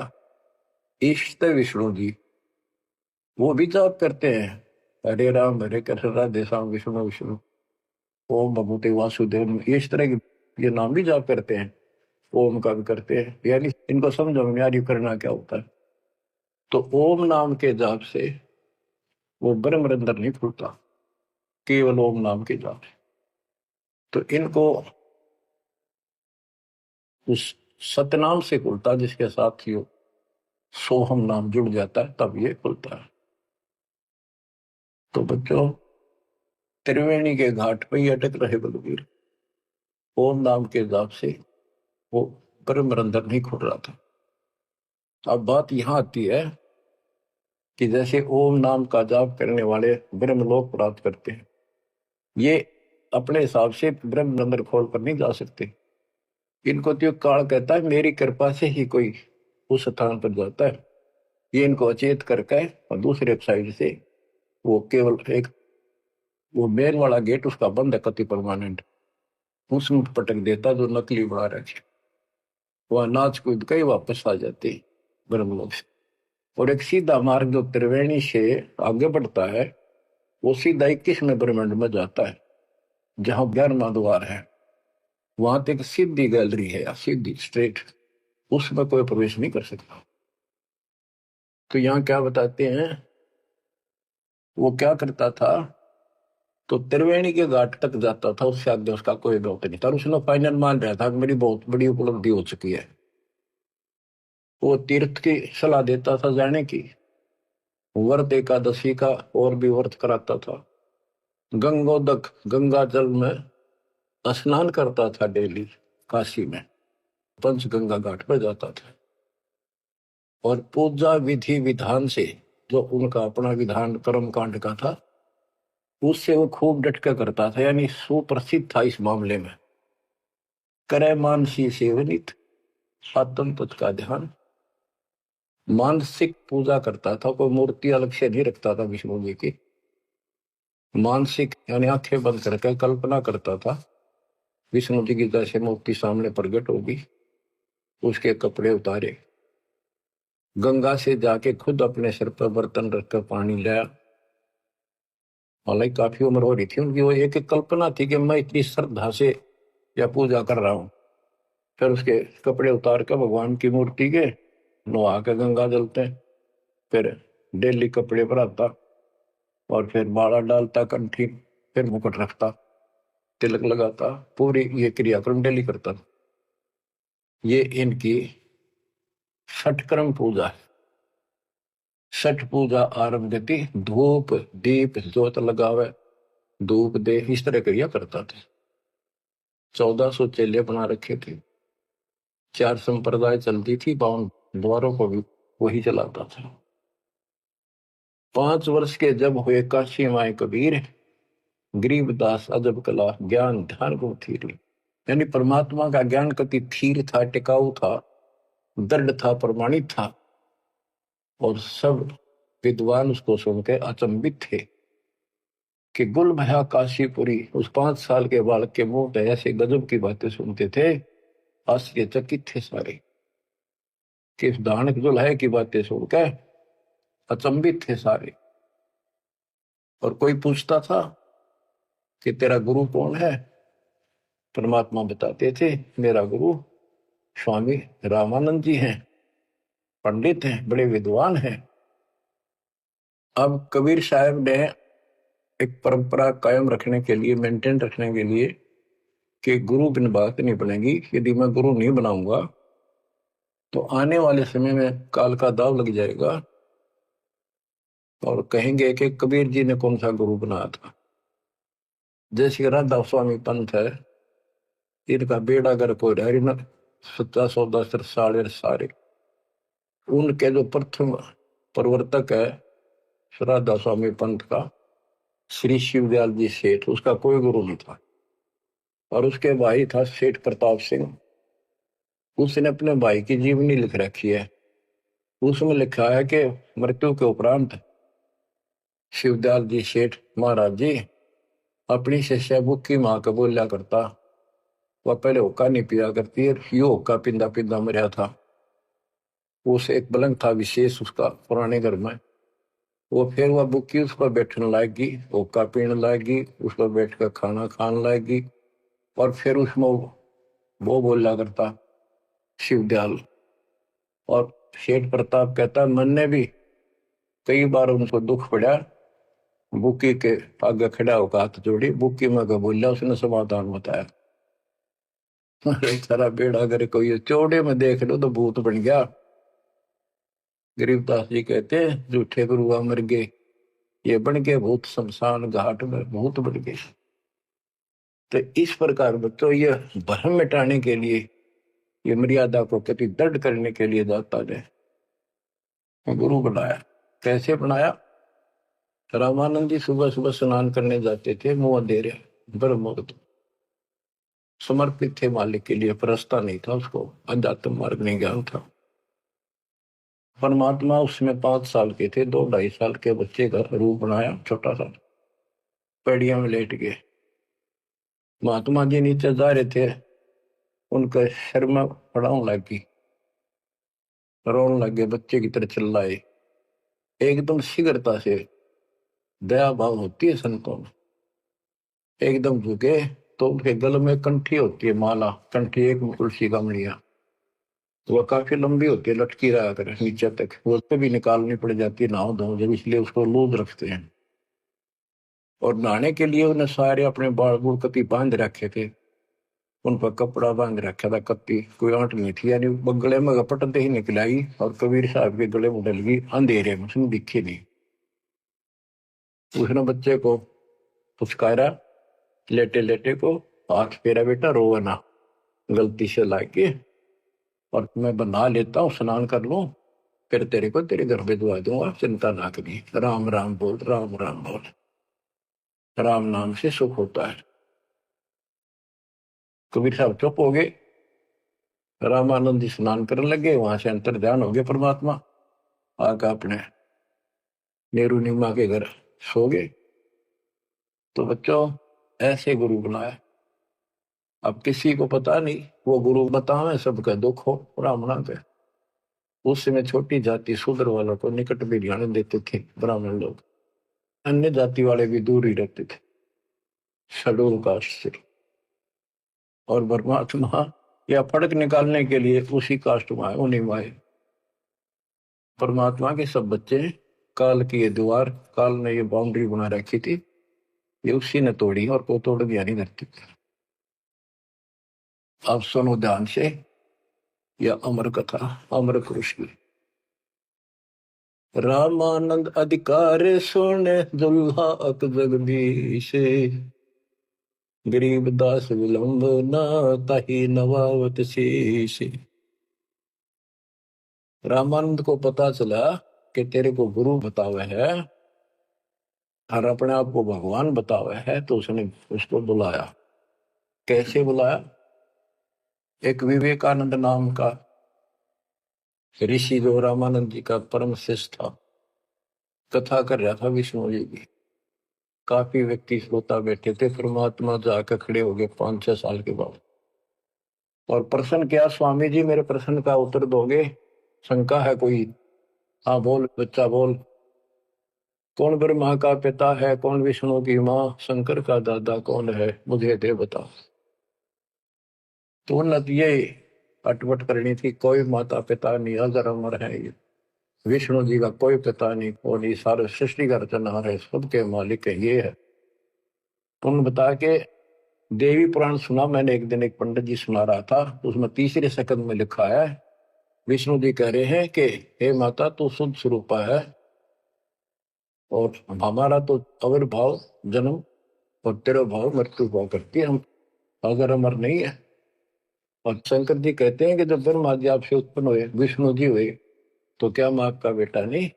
इष्ट विष्णु जी, वो भी जाप करते हैं, हरे राम हरे कृष्ण राधे श्याम विष्णु विष्णु ओम भगवते वासुदेव, इस तरह के ये नाम भी जाप करते हैं, ओम का भी करते हैं। यानी इनको समझो म्यारी करना क्या होता है। तो ओम नाम के जाप से वो ब्रह्म रंध्र नहीं खुलता, केवल ओम नाम के जाप से। तो इनको उस सतनाम से खुलता, जिसके साथ ही सोहम नाम जुड़ जाता है, तब ये खुलता है। तो बच्चों, त्रिवेणी के घाट पर ही अटक रहे बलवीर, ओम नाम के जाप से वो ब्रह्म रंध्र नहीं खुल रहा था। अब बात यहां आती है कि जैसे ओम नाम का जाप करने वाले ब्रह्मलोक प्राप्त करते हैं, ये अपने हिसाब से ब्रह्म रंध्र खोल कर नहीं जा सकते। इनको तो काल कहता है मेरी कृपा से ही कोई उस स्थान पर जाता है। ये इनको अचेत करके और दूसरे साइड से वो केवल एक वो मेन वाला गेट उसका बंद है, कति परमानेंट, उसमें पटक देता जो नकली बना रखे, वह नाच कूद के वापस आ जाते ब्रह्मलोक से। और एक सीधा मार्ग जो त्रिवेणी से आगे बढ़ता है, वो सीधा 21वें ब्रह्मांड में जाता है, जहां 11वां द्वार है। वहां तक सीधी गैलरी है, सीधी स्ट्रेट, उसमें कोई प्रवेश नहीं कर सकता। तो यहाँ क्या बताते हैं, वो क्या करता था, तो त्रिवेणी के घाट तक जाता था, उससे आगे उसका कोई बहुत नहीं था। उसने फाइनल मान रहा था कि मेरी बहुत बड़ी उपलब्धि हो चुकी है। वो तीर्थ की सलाह देता था जाने की, व्रत एकादशी का और भी व्रत कराता था, गंगोदक गंगा जल में स्नान करता था डेली काशी में, पंचगंगा घाट पर जाता था। और पूजा विधि विधान से जो उनका अपना विधान कर्म कांड का था, उससे वो खूब डटका करता था, यानी सुप्रसिद्ध था इस मामले में। करे मानसी सेवनित आत्म तत् का ध्यान, मानसिक पूजा करता था, कोई मूर्ति अलग से नहीं रखता था विष्णु जी की। मानसिक यानी आंखें बंद करके कल्पना करता था विष्णु जी की जैसे मूर्ति सामने प्रकट होगी, उसके कपड़े उतारे, गंगा से जाके खुद अपने सिर पर बर्तन रखकर पानी लाया। हालांकि काफी उम्र हो रही थी उनकी, वो एक कल्पना थी कि मैं इतनी श्रद्धा से या पूजा कर रहा हूं। फिर उसके कपड़े उतार कर भगवान की मूर्ति के नुहा के गंगा जलते, फिर डेली कपड़े पर आता, और फिर माला डालता कंठी, फिर मुकुट रखता, तिलक लगाता, पूरी ये क्रियाक्रम डेली करता। ये इनकी षटक्रम पूजा है। छठ पूजा आरंभ थी, धूप दीप ज्योत लगावे, धूप दे, इस तरह क्रिया करता था। 1400 चेले बना रखे थे, 4 संप्रदाय चलती थी, 52 द्वारों को भी वही चलाता था। 5 वर्ष के जब हुए काशी माए कबीर, गरीबदास अजब कला ज्ञान ध्यान को थीर। यानी परमात्मा का ज्ञान कति थीर था, टिकाऊ था, दृढ़ था, प्रमाणित था। और सब विद्वान उसको सुनकर अचंभित थे कि गुल भया काशीपुरी। उस 5 साल के बालक के मुंह पे ऐसे गजब की बातें सुनते थे, आश्चर्यचकित थे सारे कि इस दानक दुल्हे की बातें सुनकर अचंभित थे सारे। और कोई पूछता था कि तेरा गुरु कौन है? परमात्मा बताते थे मेरा गुरु स्वामी रामानंद जी हैं, पंडित हैं, बड़े विद्वान हैं। अब कबीर साहब ने एक परंपरा कायम रखने के लिए, मेंटेन रखने के लिए कि गुरु बिन बात नहीं बनेगी, यदि मैं गुरु नहीं बनाऊंगा तो आने वाले समय में काल का दाव लग जाएगा और कहेंगे कि कबीर जी ने कौन सा गुरु बनाया था। जैसे राधा स्वामी पंथ है, इनका बेड़ा गर को न 1710 साढ़े सारे, उनके जो प्रथम प्रवर्तक है राधा स्वामी पंथ का श्री शिवदयाल जी सेठ, उसका कोई गुरु नहीं था। और उसके भाई था सेठ प्रताप सिंह, उसने अपने भाई की जीवनी लिख रखी है। उसमें लिखा है कि मृत्यु के उपरांत शिवदयाल जी सेठ महाराज जी अपनी शिष्या बुक्की माँ को बोलिया करता, वह पहले होका नहीं पिया करती है, यो होका पिंदा पिंदा मरिया था। उस एक पलंग था विशेष उसका पुराने घर में, वो फिर वह बुक्की उस पर बैठने लाएगी, होका पीने लाएगी, उस पर बैठ कर खाना खाने लाएगी। और फिर उसमें वो बोला करता शिवदयाल। और सेठ प्रताप कहता मन ने भी कई बार उनको दुख पड़ा, बुक्की के आगे खड़ा होकर हाथ जोड़ी, बुक्की में बोला, उसने समाधान बताया। सारा बेड़ा अगर कोई चौड़े में देख लो तो भूत बन गया। गरीबदास जी कहते हैं झूठे गुरुआ मर गए, ये बन गए भूत शमशान घाट में भूत बन गए। तो इस प्रकार बच्चों ये भ्रम मिटाने के लिए, ये मर्यादा को कति दृढ़ करने के लिए दाता ने गुरु बनाया। कैसे बनाया? रामानंद जी सुबह सुबह स्नान करने जाते थे, मुंह अंधेरे ब्रह्म मुहूर्त, समर्पित थे मालिक के लिए, परस्ता नहीं था उसको, अध्यात्म मार्ग नहीं ज्ञान था। परमात्मा उसमें 5 साल के थे, 2-2.5 साल के बच्चे का रूप बनाया, छोटा सा, पेड़िया में लेट गए। महात्मा जी नीचे जा रहे थे, उनका सिर में पड़ाव लगी, रोने लगे, बच्चे की तरह चिल्लाए। एकदम शीघ्रता से दया भाव होती है संतों में, एकदम झुके तो उनके गल में कंठी होती है, माला कंठी, एक तुलसी का मणिया, वह काफी लंबी होती है, लटकी रहा करे नीचे तक, वो उससे भी निकालनी पड़ जाती है नहाओ धो जब, इसलिए उसको लूज रखते हैं। और नहाने के लिए उन्हें सारे अपने बाल बूढ़ कति बांध रखे थे, उन पर कपड़ा बांध रखा था, कत्ती कोई आंट नहीं थी, यानी गले में गपटते ही निकलाई और कबीर साहब के गले में डल गई अंधेरे में, उसने दिखे नहीं। उसने बच्चे को पुचकारा, लेटे लेटे को, हाथ फेरा बेटा रोवा ना, गलती से लाके, और मैं बना लेता हूँ, स्नान कर लूं, फिर तेरे को तेरे घर भिजवा दूंगा, चिंता ना करिए। राम राम बोल, राम राम बोल, राम नाम से सुख होता है। कबीर साहब चुप हो गए। रामानंद जी स्नान करने लगे, वहां से अंतर ध्यान हो गए परमात्मा, आकर अपने नेहरू नीमा के घर सो गए। तो बच्चों ऐसे गुरु बनाया। अब किसी को पता नहीं, वो गुरु बतावे सबका दुख हो ब्राह्मणा के। उस समय छोटी जाति शूद्र वालों को निकट भी जाने देते थे ब्राह्मण लोग, अन्य जाति वाले भी दूर ही रहते थे शेड्यूल कास्ट से। और परमात्मा या फर्क निकालने के लिए उसी कास्ट में आए, उन्हीं में आए। परमात्मा के सब बच्चे, काल की ये दीवार, काल ने ये बाउंड्री बना रखी थी, ये उसी ने तोड़ी और को तोड़ दिया नहीं धरती। आप सुनो ध्यान से, यह अमर कथा, अमर कृष्ण। रामानंद अधिकार सुने दुल्हा अक जगदीश, गरीब दास विलंब न ताही नवावत शीश। रामानंद को पता चला कि तेरे को गुरु बतावे है और अपने आप को भगवान बतावे है, तो उसने उसको बुलाया। कैसे बुलाया? एक विवेकानंद नाम का ऋषि जो रामानंद जी का परम शिष्य था, कथा कर रहा था विष्णु जी की। काफी व्यक्ति श्रोता बैठे थे। परमात्मा जाकर खड़े हो गए 5-6 साल के बाद और प्रश्न किया, स्वामी जी मेरे प्रश्न का उत्तर दोगे? शंका है कोई? हाँ बोल बच्चा बोल। कौन ब्रह्मा का पिता है, कौन विष्णु की माँ, शंकर का दादा कौन है, मुझे दे बता। तो उन्नत ये अटपट करनी थी, कोई माता पिता नहीं, अजर अमर है ये। विष्णु जी का कोई पिता नहीं, वो नहीं, सारे सृष्टि का रचनहार है, सबके मालिक है, ये है। तुम बता के देवी पुराण सुना मैंने एक दिन, एक पंडित जी सुना रहा था, उसमें तीसरे सकंद में लिखा है, विष्णु जी कह रहे हैं कि हे माता तू शुद्ध स्वरूपा है और हमारा तो आविर्भाव जन्म और तेरा भाव मृत्यु भाव करती है, हम अगर अमर नहीं है। और शंकर जी कहते हैं कि जब ब्रह्मा जी आपसे उत्पन्न हुए, विष्णु जी हुए, तो क्या मैं आपका बेटा नहीं?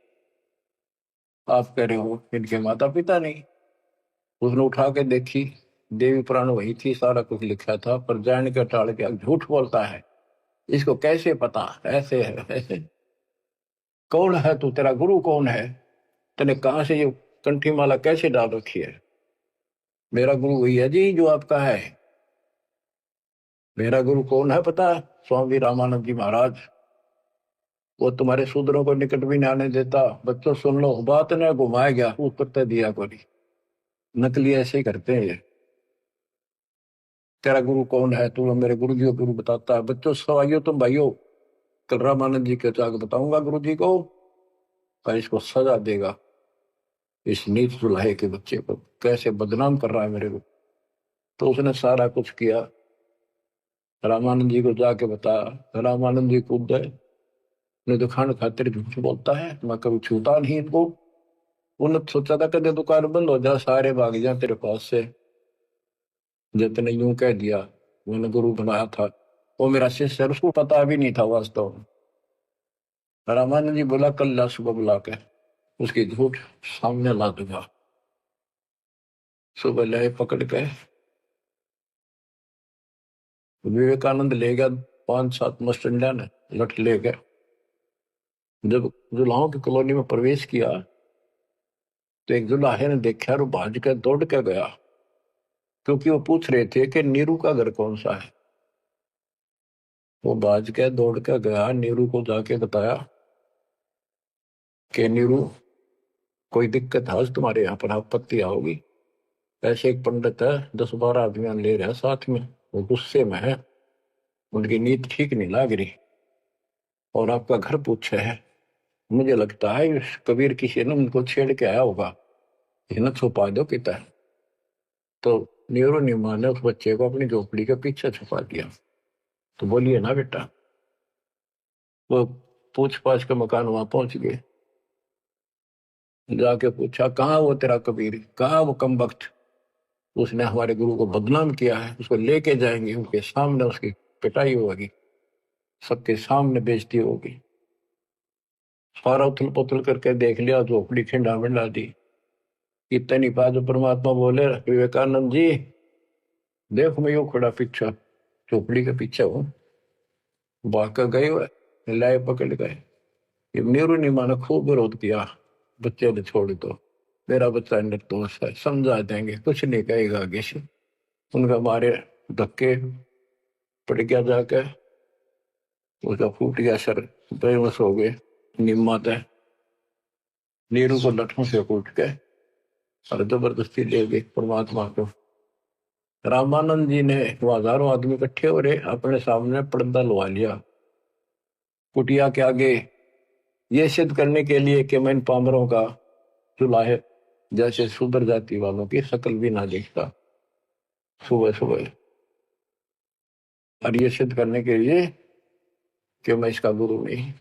आप कह रहे हो इनके माता पिता नहीं। उसने उठा के देखी, देवी पुराण वही थी, सारा कुछ लिखा था, पर जान के टाल के झूठ बोलता है, इसको कैसे पता? ऐसे है ऐसे। कौन है तू, तेरा गुरु कौन है? तने कहां से ये कंठी माला कैसे डाल रखी है? मेरा गुरु वही है जी जो आपका है। मेरा गुरु कौन है पता है? स्वामी रामानंद जी महाराज। वो तुम्हारे शूद्रों को निकट भी नहीं आने देता। बच्चों सुन लो, बात ने घुमाया गया ऊपर तय दिया कोई। नकली ऐसे ही करते हैं ये। तेरा गुरु कौन है? तू मेरे गुरु जी को गुरु बताता है। बच्चों सवाइयो तुम भाइयों, कल रामानंद जी के जाकर बताऊंगा गुरु जी को, और इसको सजा देगा। इस नीच दुल्हे के बच्चे को कैसे बदनाम कर रहा है मेरे को। तो उसने सारा कुछ किया, रामानंद जी को जाके बताया। रामानंद जी कूद गए, नहीं तो खान खातिर झूठ बोलता है, मैं कभी छूता नहीं इनको। उन्होंने सोचा था कदे दुकान बंद हो जा, सारे भाग जा तेरे पास से। जितने यूं कह दिया, मैंने गुरु बनाया था, वो मेरा शिष्य है, उसको पता भी नहीं था वास्तव में। रामानंद जी बोला कल ला सुबह बुला के उसकी झूठ सामने ला दूंगा। सुबह ले पकड़ के विवेकानंद ले गया, 5-7 मस्टंडा ने लठ ले गए। जब जुलाहों की कॉलोनी में प्रवेश किया तो एक जुलाहे ने देखा और भाज कर दौड़ के गया, क्योंकि वो पूछ रहे थे कि नीरू का घर कौन सा है। वो भाज के दौड़ के गया, नीरू को जाके बताया कि नीरू कोई दिक्कत है आज तुम्हारे यहाँ पर, आपत्ति आओगी? ऐसे एक पंडित है, 10-12 आदमी ले रहे हैं साथ में, वो गुस्से में है, उनकी नीयत ठीक नहीं लग रही, और आपका घर पूछे है। मुझे लगता है इस कबीर किसी ने उनको छेड़ के आया होगा, ये न छुपा दो पिता। तो नीरू नीमा ने उस बच्चे को अपनी झोपड़ी के पीछे छुपा दिया। तो बोलिए ना बेटा। वो पूछ पाछ के मकान वहां पहुंच गए, जाके पूछा कहाँ वो तेरा कबीर, कहाँ वो कमबख्त, उसने हमारे गुरु को बदनाम किया है, उसको लेके जाएंगे, उनके सामने उसकी पिटाई होगी, सबके सामने बेइज्जती होगी। सारा उथल पुथल करके देख लिया, झोपड़ी खिंडा मिंडा दी। इतनी बात जो परमात्मा बोले, विवेकानंद जी देखो मैं यो खड़ा पीछे झोपड़ी के पीछे हूँ, भाग गए हुए लाए पकड़ गए। ये नीरू नीमा ने खूब विरोध किया, बच्चे ने छोड़ दो, मेरा बच्चा निर्दोष है, समझा देंगे, कुछ नहीं कहेगा आगे से। उनका मारे धक्के पड़ गया, जाके उसका फूट गया सर, बेहोश हो गए। निम्मा तय नीरू को लठों से कूट के और जबरदस्ती ले गए परमात्मा को। रामानंद जी ने, वो हजारों आदमी इकट्ठे हो रहे, अपने सामने पर्दा लगा लिया कुटिया के आगे, ये सिद्ध करने के लिए कि मैं इन पामरों का चुलाहे जैसे शूद्र जाति वालों की शकल भी ना देखता सुबह सुबह, और ये सिद्ध करने के लिए कि मैं इसका गुरु नहीं।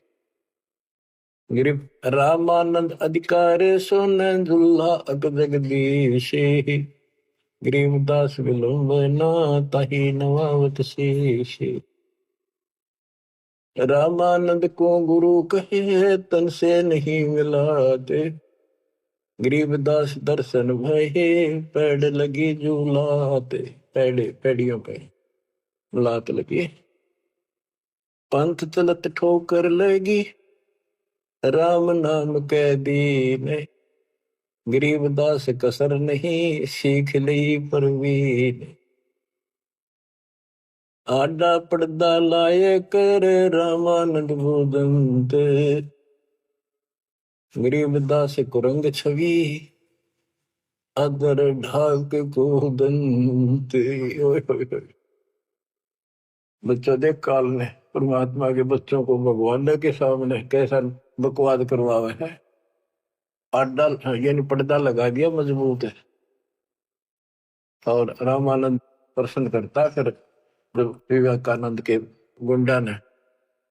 गिरिप रामानंद अधिकार सुन झुल्ला अक जगदीश, गरीबदास विलंबना ताही नवावत शेष। रामानंद को गुरु कहे तन से नहीं मिलाते, गरीबदास दर्शन भये पैड़ लगी झूलाते। पैड़े पैड़ियों पे लात लगी। पंथ चलत ठोकर लगी, राम नाम कह दीन। गरीबदास कसर नहीं, सीख ली परवीन। आडा पड़दा लाए कर, रामानंद बोधंत। गरीबदास कुरंग छवि, अदर ढाक को दंत। बच्चों देख काल ने परमात्मा के बच्चों को भगवान के सामने कैसा बकवाद करवावे है। आडा यानी पर्दा लगा दिया मजबूत है, और रामानंद प्रश्न करता। फिर जब विवेकानंद के गुंडा ने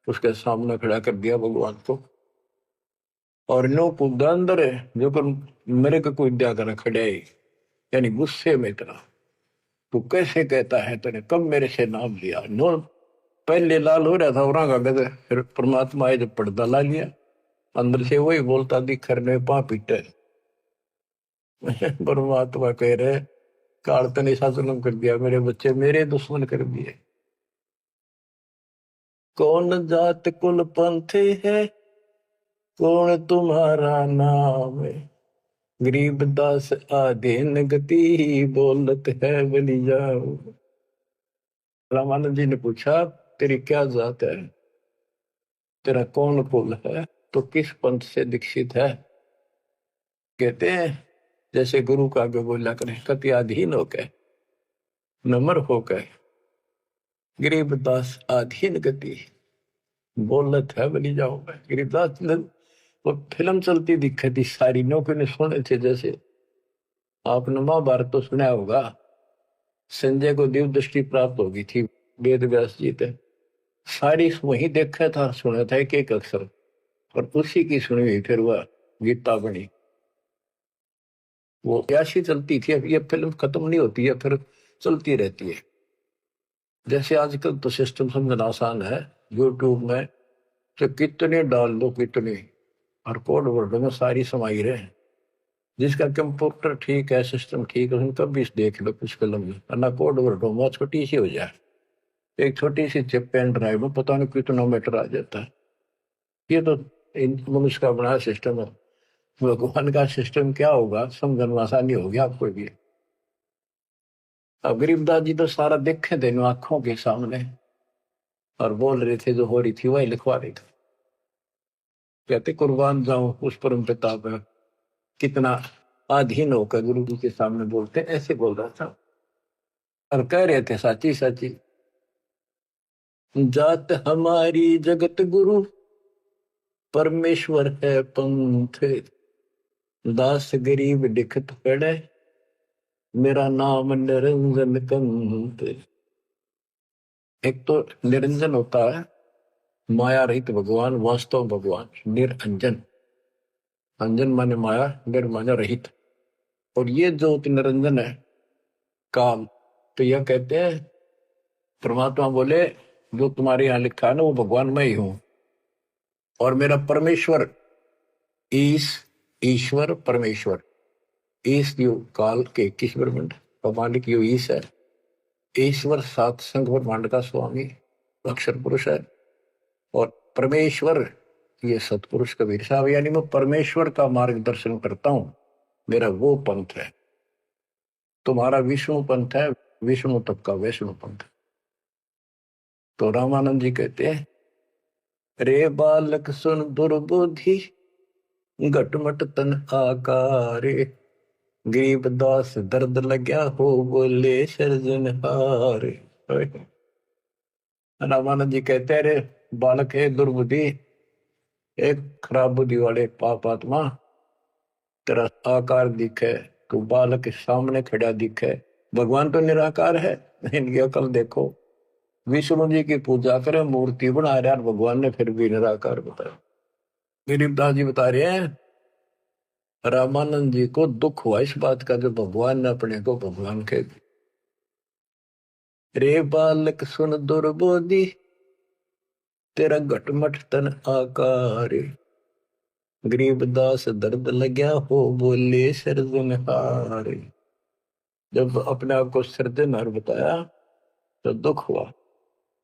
उसके सामने खड़ा कर दिया भगवान को, और नो कूदा अंदर है जो कर मेरे को कोई दिया कर खड़े, यानी गुस्से में इतना, तू कैसे कहता है, तूने कब मेरे से नाम लिया। नो पहले लाल हो रहा था और गए, फिर परमात्मा आए जब पर्दा ला लिया, अंदर से वही बोलता दिखर में पा पीटे। परमात्मा कह रहे काल तने ऐसा जुल्म कर दिया, मेरे बच्चे मेरे दुश्मन कर दिए। कौन जात कुल पंथ है, कौन तुम्हारा नाम है। गरीबदास आधीन गति, बोलत है बलि जाओ। रामानंद जी ने पूछा तेरी क्या जात है, तेरा कौन कुल है, तो किस पंथ से दीक्षित है। कहते हैं जैसे गुरु का आगे बोला करें, कति अधीन होकर नम्र होकर, गरीबदास आधीन गति, बोलत है बलि जाओ। गरीबदास ने वो फिल्म चलती दिखी थी सारी, नौकरी ने सुने थे। जैसे आपने महाभारत तो सुना होगा, संजय को दिव्य दृष्टि प्राप्त होगी थी वेद व्यास जी थे, सारी वही देखा था सुना था एक एक अक्षर, और उसी की सुनी हुई फिर वह गीता बनी। वो ऐसी चलती थी, अब ये फिल्म खत्म नहीं होती है, फिर चलती रहती है। जैसे आजकल तो सिस्टम समझना आसान है, यूट्यूब में तो कितने डाल दो कितने, और कोड वर्ड में सारी समाई रहे। जिसका कंप्यूटर ठीक है, सिस्टम ठीक है, उनका भी देख लो कुछ फिल्म में, ना कोड वर्ड में छोटी सी हो जाए, एक छोटी सी चिप पेन ड्राइव में पता नहीं कितना मीटर आ जाता है। ये तो मनुष्य का बनाया सिस्टम है। भगवान का सिस्टम क्या होगा समझना आसानी होगी आपको भी। अब गरीबदास जी तो सारा देखे थे आंखों के सामने, और बोल रहे थे जो हो रही थी वही लिखवा रहे थे। कहते कुर्बान जाऊं उस परम पिता पर, कितना अधीन होकर गुरु जी के सामने बोलते, ऐसे बोल रहा था। और कह रहे थे साची साची जात हमारी जगत गुरु, परमेश्वर है पंथ। दास गरीब दिखत पड़े, मेरा नाम निरंजन कंत। एक तो निरंजन होता है माया रहित भगवान, वास्तव भगवान निरंजन। अंजन माने माया, निर माने रहित। और ये जो निरंजन है काल, तो यह कहते हैं परमात्मा बोले जो तुम्हारे यहाँ लिखा है ना वो भगवान मैं ही हूं, और मेरा परमेश्वर ईश्वर परमेश्वर, ईश यो काल के 21 ब्रह्मांड का मालिक यो ईश है। ईश्वर सात संघ ब्रह्मांड का स्वामी अक्षर पुरुष है, और परमेश्वर ये सतपुरुष कबीर साहब, यानी मैं परमेश्वर का मार्गदर्शन करता हूं, मेरा वो पंथ है। तुम्हारा विष्णु पंथ है, विष्णु तक का वैष्णु पंथ। तो रामानंद जी कहते हैं रे बालक सुन दुर्बुद्धि, घटमट तन आकारे। गरीबदास दर्द लग्या हो, बोले सृजनहार। रामानंद जी कहते हैं रे बालक है दुर्बुद्धि, एक खराब बुद्धि वाले पाप आत्मा, तेरा आकार दिखे, तू बालक के सामने खड़ा दिखे। भगवान तो निराकार है, इनकी अकल देखो। विष्णु जी की पूजा करे, मूर्ति बना रहे, भगवान ने फिर भी निराकार बताया। गरीबदास जी बता रहे हैं रामानंद जी को दुख हुआ इस बात का, जो भगवान ने अपने को भगवान कह दिया। रे बालक सुन दुर्बोधि, तेरा घटमट तन आकार। गरीबदास दर्द लग्या हो, बोले सृजनहार। जब अपने आप को सृजनहार बताया तो दुख हुआ।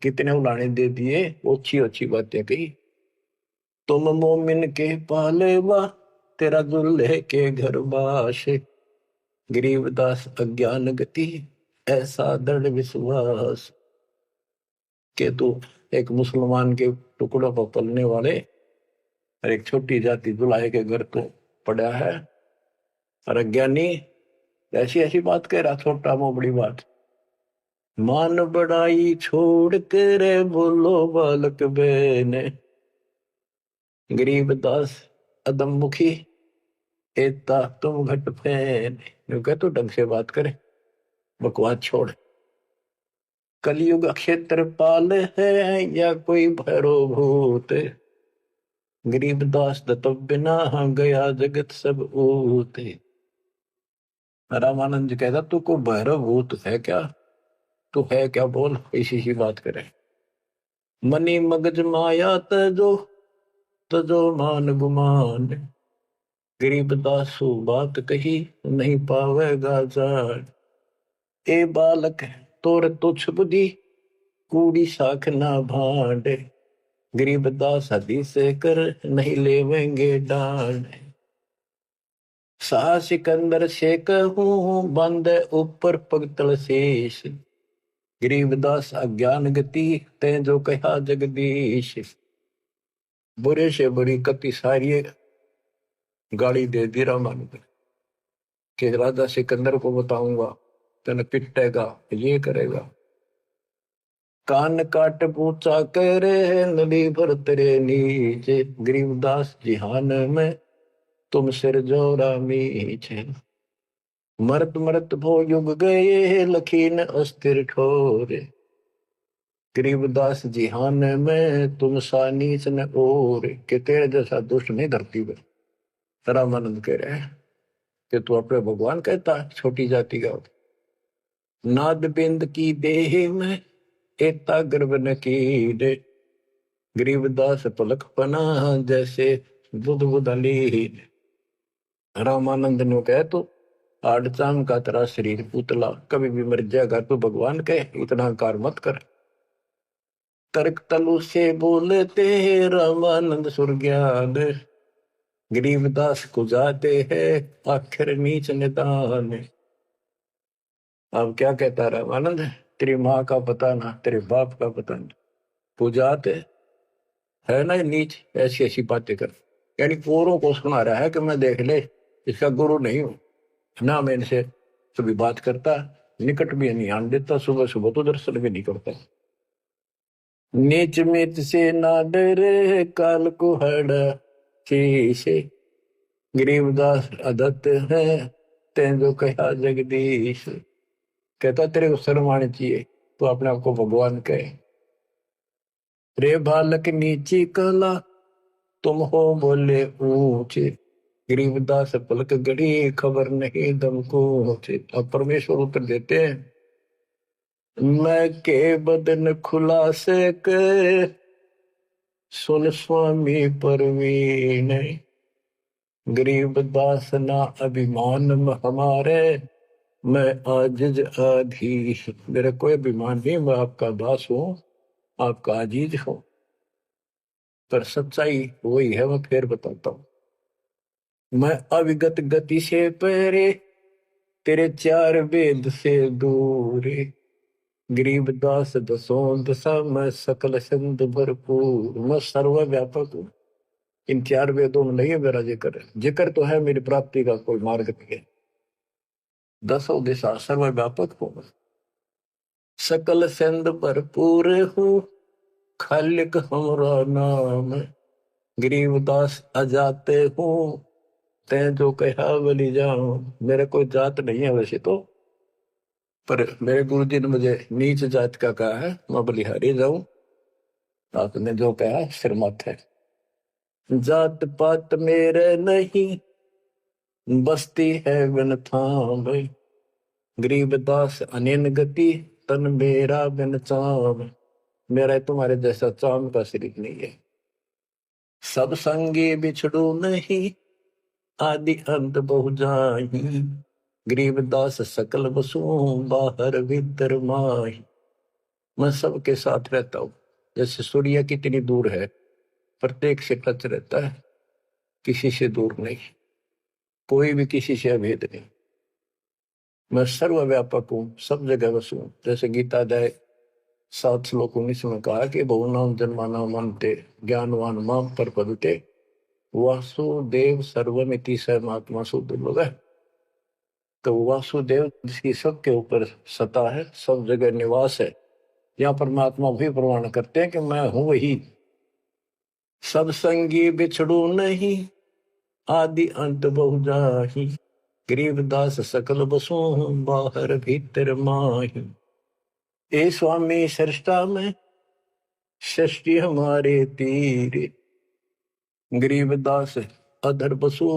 कितने उलाने दे दिए, अच्छी अच्छी बातें कही। तुम मोमिन के पालेवा, तेरा दुल्हे के घर बाश। गरीबदास अज्ञान गति, ऐसा दृढ़ विश्वास। के तू एक मुसलमान के टुकड़ों पर पलने वाले और एक छोटी जाति दुल्हे के घर को पड़ा है, और अज्ञानी ऐसी ऐसी बात कह रहा, छोटा मो बड़ी बात। मान बड़ाई छोड़ कर बोलो बालक बेने, गरीबदास अदम मुखी, एता तुम घट फैन। कह तो ढंग से बात करे, बकवास छोड़। कलयुग क्षेत्रपाल है या कोई भैरो भूत, गरीबदास दत्त बिना गया जगत सब ऊत। रामानंद जी कहता तू को भैरव भूत है क्या, तू है क्या, बोल। इसी की बात करे। मनी मगज माया तजो, तजो मान गुमान, गरीबदासु बात कही नहीं पावेगा जान। ए बालक तोर तुच्छ बुद्धि, कूड़ी साख ना भांड, गरीबदास हदी से कर नहीं लेवेंगे डांड। सा सिकंदर से कहूं बंद ऊपर पगतल शेष, गरीबदास अज्ञान गति ते जो कहा जगदीश। बुरे से बुरी कति सारी गाली दे दी रामानंद कि राजा सिकंदर को बताऊंगा, तेने पिटेगा, ये करेगा। कान काट पूछा करे नदी भर तेरे नीचे, गरीबदास जिहान में तुम सिर जोरा मीचे। मरत मरत भो युग गए लखीन अस्थिर ठोरे, गरीबदास जिहान में तुम सा नीच न और। के तेरे जैसा दुष्ट नहीं धरती में। रामानंद कह रहे हैं कि तू अपने भगवान कहता छोटी जाति का। नाद बिंद की देह में एता गर्भ न कीरे, गरीबदास पलक पना जैसे बुध बुधली। रामानंद ने कहे तो आड़चाम का तेरा शरीर पुतला, कभी भी मर जाएगा। तू भगवान कहे इतना कार मत कर। तर्क तलु से बोलते रामानंद सुरज्ञान, गरीबदास को जाते हैं आखिर नीच निदान। अब क्या कहता रामानंद, तेरी माँ का पता ना, तेरे बाप का पता ना, पूजाते है ना नीच, ऐसी ऐसी बातें कर। यानी औरों को सुना रहा है कि मैं देख ले इसका गुरु नहीं हूं ना, मैं इनसे कभी बात करता, निकट भी नहीं आने देता, सुबह सुबह तो दर्शन भी नहीं करता। नीच मित से ना डरे काल को हड़ा शीशे, गरीबदास अदत्त है ते जो कहा जगदीश। कहता तेरे को शर्म आनी चाहिए, तो अपने आप को भगवान कहे। रे बालक नीची कला तुम हो बोले ऊंचे, गरीबदास पलक गड़ी खबर नहीं दम को। अब परमेश्वर उत्तर देते हैं, मैं के बदन खुलासे के सुन स्वामी परवीन, गरीबदास ना अभिमान हमारे, मैं आजिज आधीश। मेरा कोई अभिमान नहीं, मैं आपका दास हूं, आपका आजीज हूं। पर सच्चाई वही है, मैं फिर बताता हूं। मैं अविगत गति से पहरे, तेरे चार वेद से दूर, गरीबदास दसों दशा मैं सकल संत भरपूर। मैं सर्वव्यापक हूं, इन चार वेदों में नहीं है मेरा जिक्र। जिक्र तो है मेरी प्राप्ति का कोई मार्ग नहीं है। दसों दिशा सर्वव्यापक हूं, सकल संत भरपूर हूं, खालिक हमरा नाम, गरीबदास अजाते हूं ते जो कहा बलि जाऊं। मेरे कोई जात नहीं है वैसे तो, पर मेरे गुरु जी ने मुझे नीच जात का कहा है, मैं बलिहारी जाऊं। आपने जो कहा सिर माथे। जात पात मेरे नहीं, बस्ती है बिन थाम, गरीबदास अनिन गति तन मेरा बिन चाम। मेरा तुम्हारे जैसा चाम का शरीर नहीं है। सब संगी बिछड़ू नहीं, आदि अंत बहु जाही, गरीबदास सकल बसु बाहर भीतर माही। मैं सबके साथ रहता हूँ। जैसे सूर्य कितनी दूर है, प्रत्येक से टच रहता है, किसी से दूर नहीं, कोई भी किसी से अभेद नहीं। मैं सर्वव्यापक हूँ, सब जगह बस हूँ। जैसे गीता अध्याय 7 श्लोक 19 में कहा कि बहुनाम जन्माना मनते ज्ञानवान माम प्रपद्यते वासुदेव सर्वमिति स महात्मा सुदुर्लभ है। तो वासुदेव जिसकी सबके ऊपर सत्ता है, सब जगह निवास है, यहाँ परमात्मा भी प्रमाण करते हैं कि मैं हूं वही। सब संगी बिछड़ू नहीं, आदि अंत बहु जाहि, गरीबदास सकल बसु बाहर भीतर माही। ए स्वामी सृष्टा में सृष्टि हमारे तीर, गरीबदास अधर बसु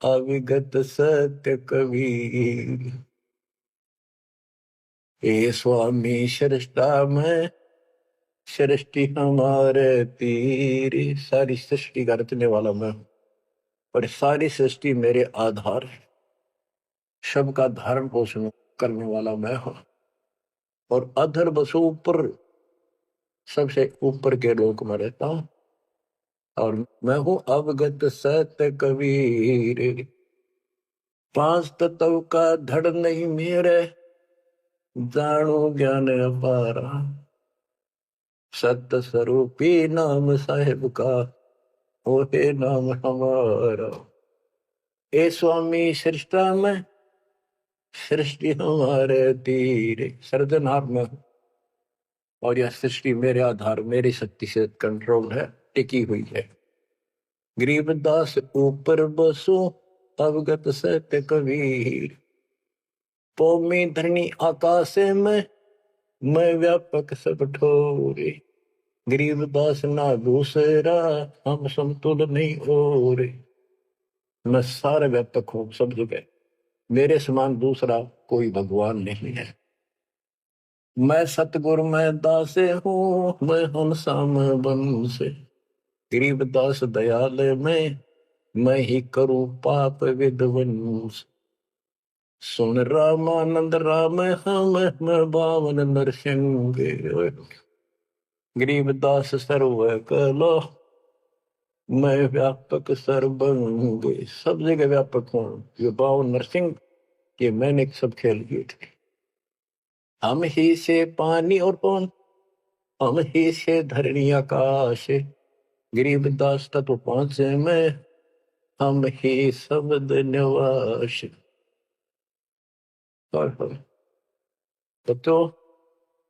अविगत सत्य कबीर। ए स्वामी सृष्टा में सृष्टि हमारे तीर, सारी सृष्टि का रचने वाला मैं, और सारी सृष्टि मेरे आधार है, सबका धारण पोषण करने वाला मैं हूं। और अधर बसु ऊपर, सबसे ऊपर के लोक में रहता हूं। और मैं हूं अवगत सत्य कबीर, पांच तत्व का धड़ नहीं मेरे, जानो ज्ञान अपारा, सत्य स्वरूपी नाम साहेब का, ओहे नाम हमारा। ए स्वामी सृष्टा में सृष्टि हमारे तीर, सर्जनहार में हूं, और यह सृष्टि मेरे आधार, मेरी शक्ति से कंट्रोल है, टिकी हुई है। गरीबदास ऊपर बसो अवगत सत्य कबीर, पौमी धरणी आकाश में मैं व्यापक सब ठोरे, गरीबदास ना दूसरा हम समतुल नहीं और। मैं सारे व्यापक हूँ सब जगह, मेरे समान दूसरा कोई भगवान नहीं है। मैं सतगुरु मैं दासे हूँ, मैं हंसाम बन से, गरीबदास दयाल में मैं ही करूँ पाप विध्वंस। सुन रामानंद राम हम मैं बावन नरसिंह, गरीबदास सर्व कलो मैं व्यापक सर्वंग। सब जगह व्यापक हूँ, ये बावन नरसिंह, ये मैंने सब खेल किए थे। हम ही से पानी और पवन, हम ही से धरणी आकाश, गरीबदास तत्व पांच में हम ही शब्द निवास। तो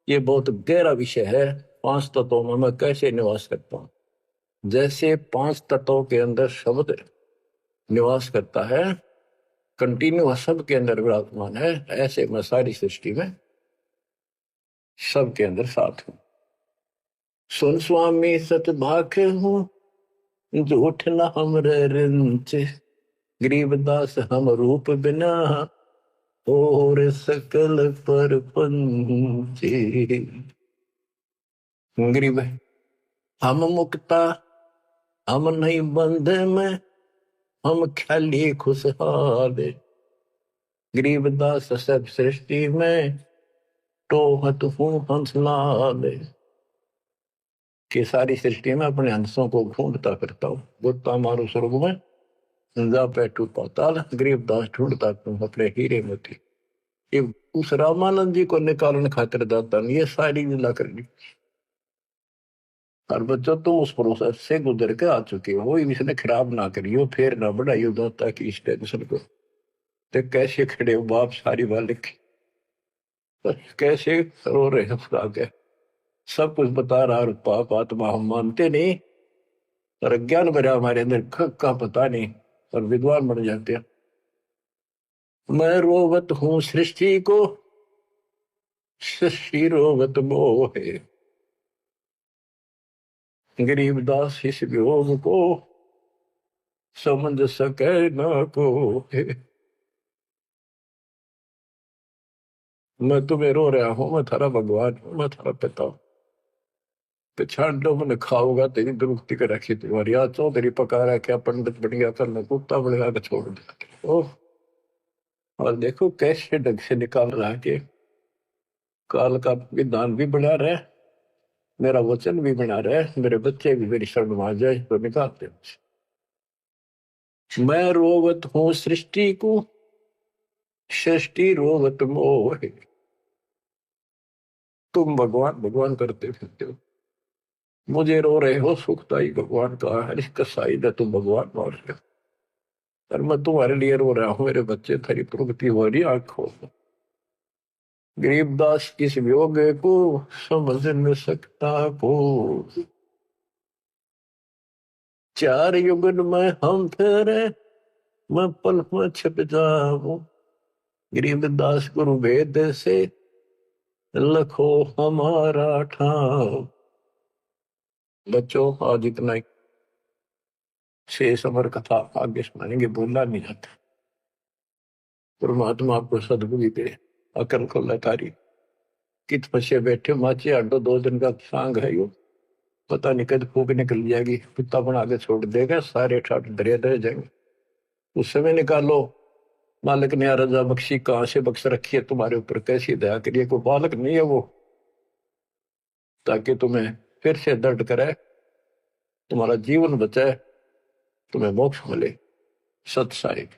ये बहुत गहरा विषय है, पांच तत्वों में मैं कैसे निवास करता हूँ। जैसे पांच तत्वों के अंदर शब्द निवास करता है, कंटिन्यू सब के अंदर विराजमान है, ऐसे मैं सारी सृष्टि में सबके अंदर साथ हूं। सुन स्वामी सत भाख हूँ, झूठ न हमरे रिंच, गरीबदास हम रूप बिना और सकल पर पंचे। गरीब हम मुक्ता, हम नहीं बंध में, हम खाली खुशहाल, गरीबदास सब सृष्टि में टोहत हूँ हंसलाल। कि सारी सृष्टि में अपने हंसों को ढूंढता फिरता हूँ, गोता मारू स्वर्ग में जा बैठू पाताल, गरीबदास ढूंढता तुम अपने हीरे मोती। ये उस रामानंद जी को निकालने खातिर दाता ने ये सारी लीला कर दी। और बच्चों तुम उस प्रोसेस से गुजर के आ चुके हो, वो इसने खराब ना करियो, फिर ना बढ़ाइयो दाता की इस टेंशन को। तो कैसे खड़े हो बाप, सारी बालिक कैसे रो रहे हैं खुदा के, सब कुछ बता रहा, और पाप आत्मा हम मानते नहीं, और अज्ञान भरा हमारे अंदर का पता नहीं, और विद्वान बन जाते हैं। मैं रोवत हूँ सृष्टि को, सृष्टि रोवत मोहे, गरीबदास इस वियोग को समझ सके ना को। मैं तुम्हें रो रहा हूं, मैं थारा भगवान हूं, मैं थारा पिता हूं। पिछाड़ दो मैंने खाऊंगा तेरी दुरुक्ति कर रखी तुम्हारी, आज चौधरी पका रहा क्या पंडित बन गया, कर कुत्ता बन गया छोड़ दिया। ओह, और देखो कैसे ढंग से निकाल रहा है कि काल का विधान भी बना रहे, मेरा वचन भी बना रहे, मेरे बच्चे भी मेरी शरण में आ जाए तो निकालते मैं रोवत हूँ सृष्टि को, सृष्टि रोवत मोह। तुम भगवान भगवान करते फिरते हो, मुझे रो रहे हो, सुखदाई भगवान का है, इसका साइड है, तुम भगवान मान रहे हो, और मैं तुम्हारे लिए रो रहा हूँ, मेरे बच्चे थारी प्रगति हो रही आंखों। गरीबदास इस वियोग को समझ न सकता को, चार युगन में हम फेरे, मैं पल में छिप जाऊं। गरीबदास गुरु वेद से लखो हमारा ठाव। बच्चों आज इतना ही, शेष अमर कथा आगे सुनाएंगे, बोलना नहीं जाता। परमात्मा आपको सदबुद्धि दे, अकल को लतारी कित पछे बैठे माचे आडो 2 दिन का सांग है यो, पता नहीं कद फूक निकल जाएगी, कुत्ता बना के छोड़ देगा, सारे ठाट दरिया दे जाएंगे। उस समय निकालो, मालिक ने रजा बख्शी, कहां से बख्श रखी है तुम्हारे ऊपर, कैसी दया करिए, कोई बालक नहीं है वो, ताकि तुम्हें फिर से दर्द करे, तुम्हारा जीवन बचाए, तुम्हें मोक्ष मिले। सत साहिब।